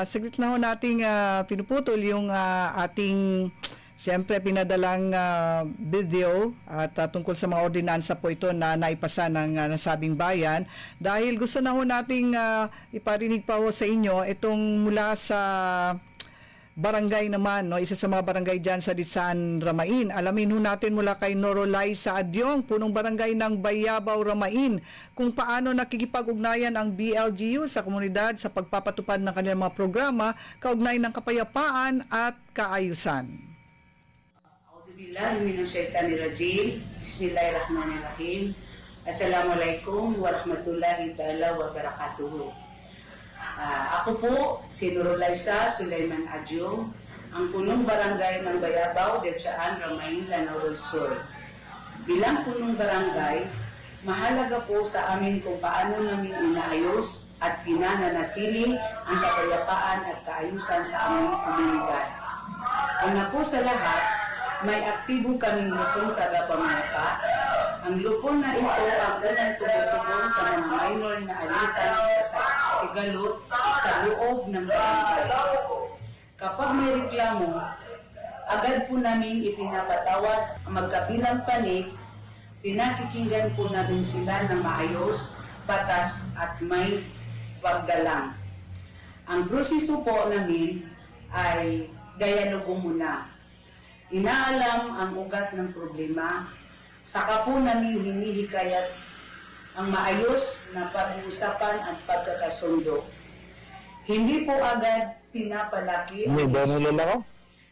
Speaker 1: saglit na ho nating pinuputol yung ating siyempre pinadalang video at tungkol sa mga ordinansa po ito na naipasa ng nasabing bayan. Dahil gusto na ho nating iparinig pa ho sa inyo itong mula sa barangay naman, isa sa mga barangay dyan sa Ditsan Ramain. Alamin ho natin mula kay Norolay Saadyong, punong barangay ng Bayabaw Ramain, kung paano nakikipag-ugnayan ang BLGU sa komunidad sa pagpapatupad ng kanilang mga programa kaugnay ng kapayapaan at kaayusan.
Speaker 7: Auzubillahi minasyaitanirrajim. Bismillahirrahmanirrahim. Assalamualaikum warahmatullahi ta'ala wabarakatuh. Ako po, si Nurulaisa Sulaiman Adyong, ang punong barangay ng Bayabaw, Detsaan, Ramain, Lanao del Sur. Bilang punong barangay, mahalaga po sa amin kung paano namin inaayos at pinananatili ang kapayapaan at kaayusan sa aming komunidad. Una po sa lahat, may aktibo kaming lupong tagapamangka. Ang lupong na ito ang unang tumutugon sa mga minor na alitan sa sigalot sa loob ng barangay. Kapag may reklamo, agad po namin ipinapatawad ang magkabilang panig, pinakikinggan po namin sila ng maayos, patas at may paggalang. Ang proseso po namin ay dialogo muna. Inaalam ang ugat ng problema, saka po namin hinihikayat ang maayos na pag-uusapan at pagkakasundo. Hindi po agad pinapalaki ang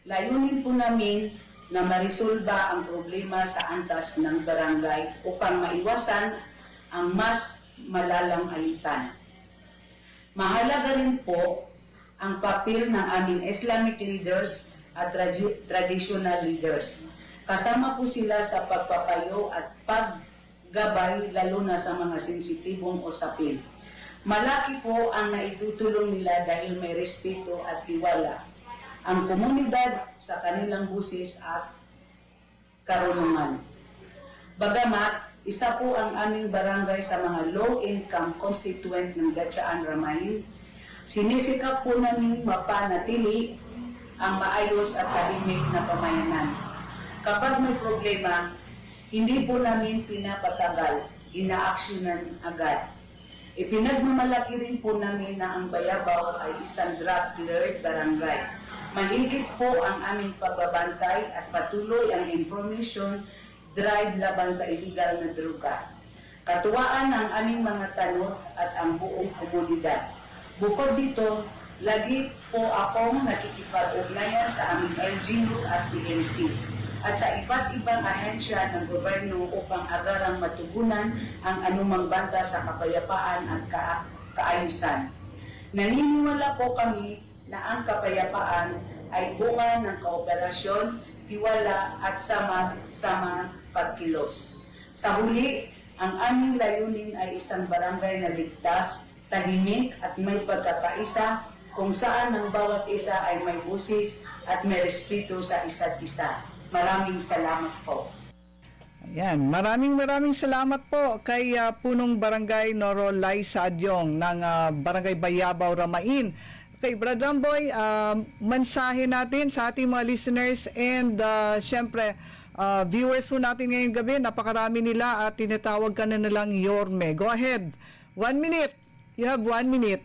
Speaker 7: layunin po namin na marisolba ang problema sa antas ng barangay upang maiwasan ang mas malalang alitan. Mahalaga rin po ang papel ng aming Islamic leaders at traditional leaders. Kasama po sila sa pagpapayo at paggabay lalo na sa mga sensitibong usapin. Malaki po ang naitutulong nila dahil may respeto at tiwala ang komunidad sa kanilang busis at karunungan. Bagamat isa po ang aming barangay sa mga low-income constituent ng Detsaan Ramain, sinisikap po namin mapanatili ang maayos at tahimik na pamayanan. Kapag may problema, hindi po namin pinapatagal, inaaksyonan agad. Ipinagmamalaki rin po namin na ang Bayabaw ay isang drug-cleared barangay. Mahigit po ang aming pagbabantay at patuloy ang information drive laban sa illegal na droga. Katuwaan ang aming mga tanod at ang buong komunidad. Bukod dito, lagi po akong nakikipag-ugnayan sa aming LGU at PNP. at sa iba't ibang ahensya ng gobyerno upang agarang matugunan ang anumang banta sa kapayapaan at kaayusan. Naniniwala po kami na ang kapayapaan ay bunga ng kooperasyon, tiwala at sama-sama pagkilos. Sa huli, ang aming layunin ay isang barangay na ligtas, tahimik at may pagkakaisa kung saan ang bawat isa ay may busis at may respeto sa isa't isa. Maraming salamat po.
Speaker 1: Ayan, maraming salamat po kay punong barangay Noro Liza Adyong ng Barangay Bayabaw, Ramain. Okay, Brad Ramboy, mensahe natin sa ating mga listeners and syempre viewers po natin ngayong gabi, napakarami nila at tinatawag ka na nilang Yorme. Go ahead, 1 minute. You have 1 minute.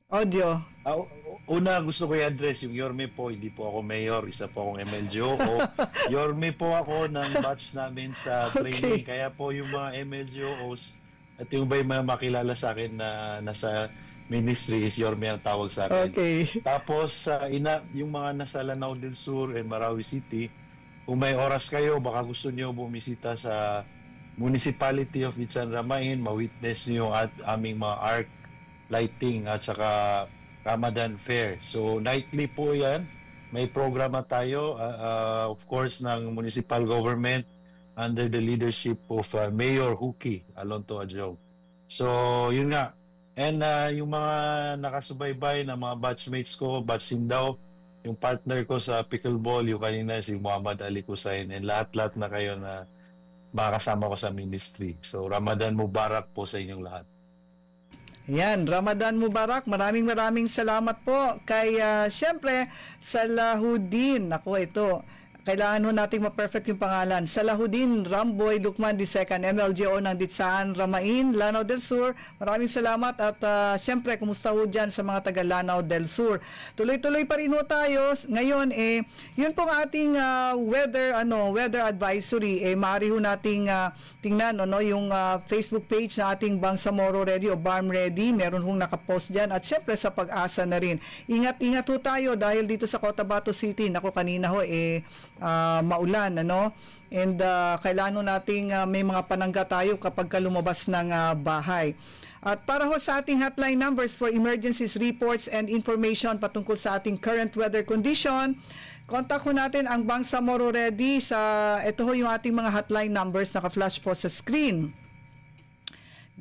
Speaker 1: Audio.
Speaker 5: Una, gusto ko i-address yung Yorme po. Hindi po ako mayor, isa po akong MLGO. Yorme po ako ng batch namin sa training.
Speaker 1: Okay.
Speaker 5: Kaya po yung mga MLGOs at yung ba yung mga makilala sa akin na nasa ministry is Yorme ang tawag sa akin.
Speaker 1: Okay.
Speaker 5: Tapos, yung mga nasa Lanao del Sur and Marawi City, kung may oras kayo, baka gusto nyo bumisita sa Municipality of Itsan Ramain, ma-witness nyo at aming mga arc lighting at saka Ramadan Fair. So nightly po yan. May programa tayo, of course, ng municipal government under the leadership of Mayor Huki Alonto Adjong. So yun nga. And yung mga nakasubaybay na mga batchmates ko, batch Sindaw, yung partner ko sa pickleball, yung kanina si Muhammad Ali Kusain, and lahat-lahat na kayo na makakasama ko sa ministry. So Ramadan Mubarak po sa inyong lahat.
Speaker 1: Yan, Ramadan Mubarak. Maraming salamat po kay syempre Salahuddin. Ako ito. Kailangan ho nating ma-perfect yung pangalan. Salahuddin Ramboy Lucman II, MLGO ng Ditsaan, Ramain, Lanao del Sur. Maraming salamat at syempre, kumusta ho dyan sa mga taga Lanao del Sur. Tuloy-tuloy pa rin ho tayo. Ngayon, yun pong ating weather advisory. Maaari ho nating tingnan yung Facebook page na ating Bangsamoro Ready o BARM Ready. Meron hong nakapost dyan. At syempre, sa Pag-asa na rin. Ingat-ingat ho tayo dahil dito sa Cotabato City, naku kanina ho, maulan, and kailangan nating may mga panangga tayo kapag lumabas ng bahay. At para ho sa ating hotline numbers for emergencies, reports and information patungkol sa ating current weather condition, contact ho natin ang Bangsamoro Ready ito ho yung ating mga hotline numbers, naka-flash po sa screen.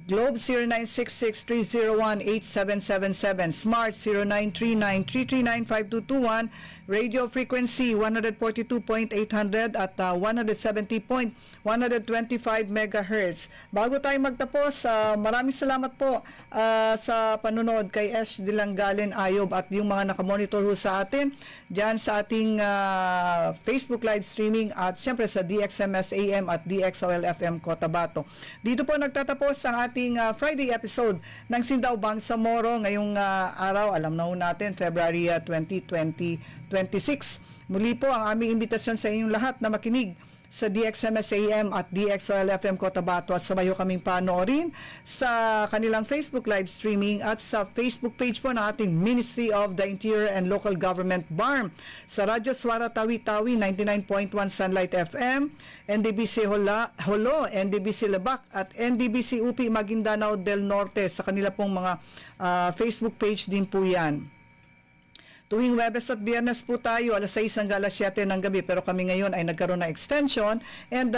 Speaker 1: Globe 0966-301-8777, Smart 0939-339-5221, Radio Frequency 142.800 at 170.125 MHz. Bago tayo magtapos, maraming salamat po sa panunod kay Ash Dilangalen Ayob at yung mga nakamonitor ho sa atin dyan sa ating Facebook live streaming at syempre sa DXMS AM at DXOL FM Cotabato. Dito po nagtatapos ang ating Friday episode ng Sindaw Bangsamoro ngayong araw, alam na ho natin, February 2026. Muli po ang aming imbitasyon sa inyong lahat na makinig sa DXMS AM at DXOL FM Cotabato at sabayo kaming panoorin sa kanilang Facebook live streaming at sa Facebook page po ng ating Ministry of the Interior and Local Government BARM, sa Radyo Swara Tawi-Tawi 99.1 Sunlight FM, NDBC Holo, NDBC Lebak at NDBC UP Maguindanao del Norte. Sa kanila pong mga Facebook page din po yan. Tuwing Webes at Biyernes po tayo, alas 6 hanggang alas 7 ng gabi. Pero kami ngayon ay nagkaroon ng extension. And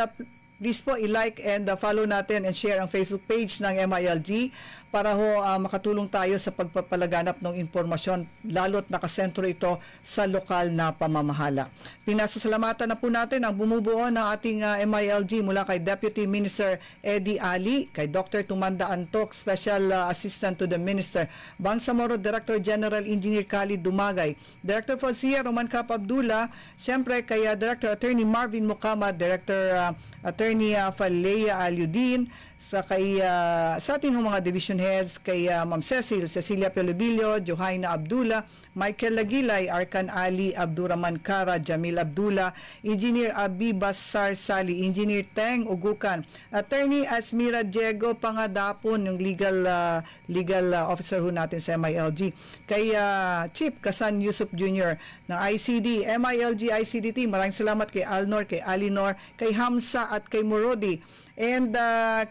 Speaker 1: please po i-like and follow natin and share ang Facebook page ng MILG para ho makatulong tayo sa pagpapalaganap ng impormasyon, lalo't nakasentro ito sa lokal na pamamahala. Pinasasalamatan na po natin ang bumubuo ng ating MILG mula kay Deputy Minister Eddie Ali, kay Dr. Tumanda Antok, Special Assistant to the Minister, Bangsamoro Director General Engineer Khalid Dumagay, Director Fozia Roman Cap Abdullah, siyempre kay Director Attorney Marvin Mukamad, Director Attorney Attorney Falea Aliudin, sa ating mga division heads, kay Ma'am Cecilia Pelobilio, Johaina Abdullah, Michael Lagilay, Arkan Ali, Abdurrahman Kara, Jamil Abdullah, Engineer Abibas Sarsali, Engineer Teng Ugukan, Attorney Asmira Diego Pangadapon, yung legal officer ho natin sa MILG, kay Chief Kasan Yusuf Jr. ng ICD, MILG ICDT, maraming salamat kay Alnor, kay Alinor, kay Hamza at kay Morodi, and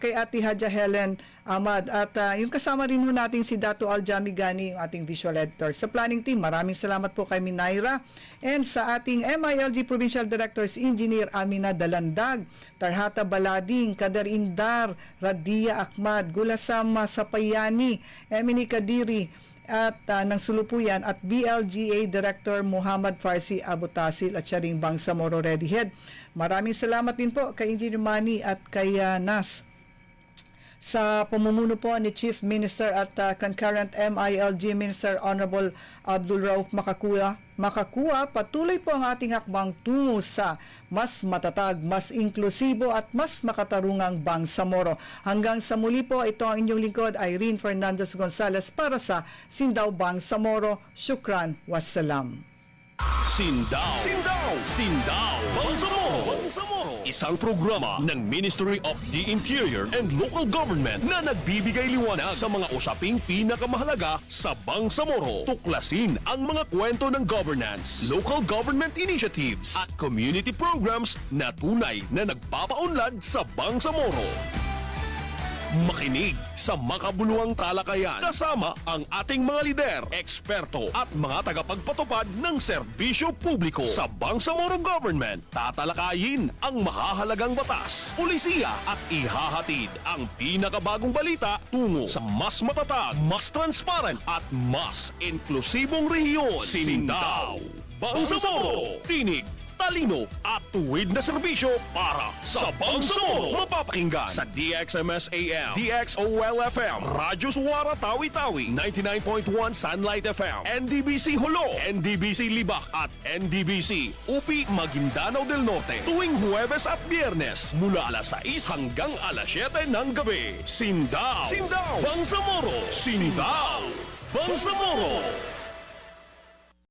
Speaker 1: kay Ate Hadja Helen Ahmad, at yung kasama rin mo natin si Dato Aljami Gani, yung ating visual editor. Sa planning team, maraming salamat po kay Minaira, and sa ating MILG Provincial Directors, Engineer Amina Dalandag, Tarhata Balading, Kader Indar, Radia Ahmad, Gulasama Sapayani, Emily Kadiri, at ng Sulupuyan, at BLGA Director Muhammad Farsi Abutasil at siya ring Bangsamoro Readyhead. Maraming salamat din po kay Engineer Manny at kay Nas sa pamumuno po ni Chief Minister at concurrent MILG Minister Honorable Abdul Rauf Makakua. Patuloy po ang ating hakbang tungo sa mas matatag, mas inklusibo at mas makatarungang Bangsamoro. Hanggang sa muli po, ito ang inyong lingkod, Irene Fernandez Gonzalez, para sa Sindaw Bangsamoro. Shukran, wassalam.
Speaker 4: Sindaw! Sindaw! Sindaw! Bangsamoro! Isang programa ng Ministry of the Interior and Local Government na nagbibigay liwanag sa mga usaping pinakamahalaga sa Bangsamoro. Tuklasin ang mga kwento ng governance, local government initiatives at community programs na tunay na nagpapaunlad sa Bangsamoro. Makinig sa makabuluhang talakayan kasama ang ating mga lider, eksperto at mga tagapagpatupad ng serbisyo publiko sa Bangsamoro Government. Tatalakayin ang mahahalagang batas, pulisiya at ihahatid ang pinakabagong balita tungo sa mas matatag, mas transparent at mas inklusibong rehiyon. Sindaw! Bangsamoro! Tinig! Talino at tuwid na serbisyo para sa Bangsamoro. Mapapakinggan sa DXMS AM, DXOL FM, Radyo Suwara Tawi-Tawi, 99.1 Sunlight FM, NDBC Hulo, NDBC Libak at NDBC UPI Maguindanao del Norte tuwing Huwebes at Biyernes mula alas 6 hanggang alas 7 ng gabi. Sindaw! Sindaw! Bangsamoro! Sindaw! Bangsamoro!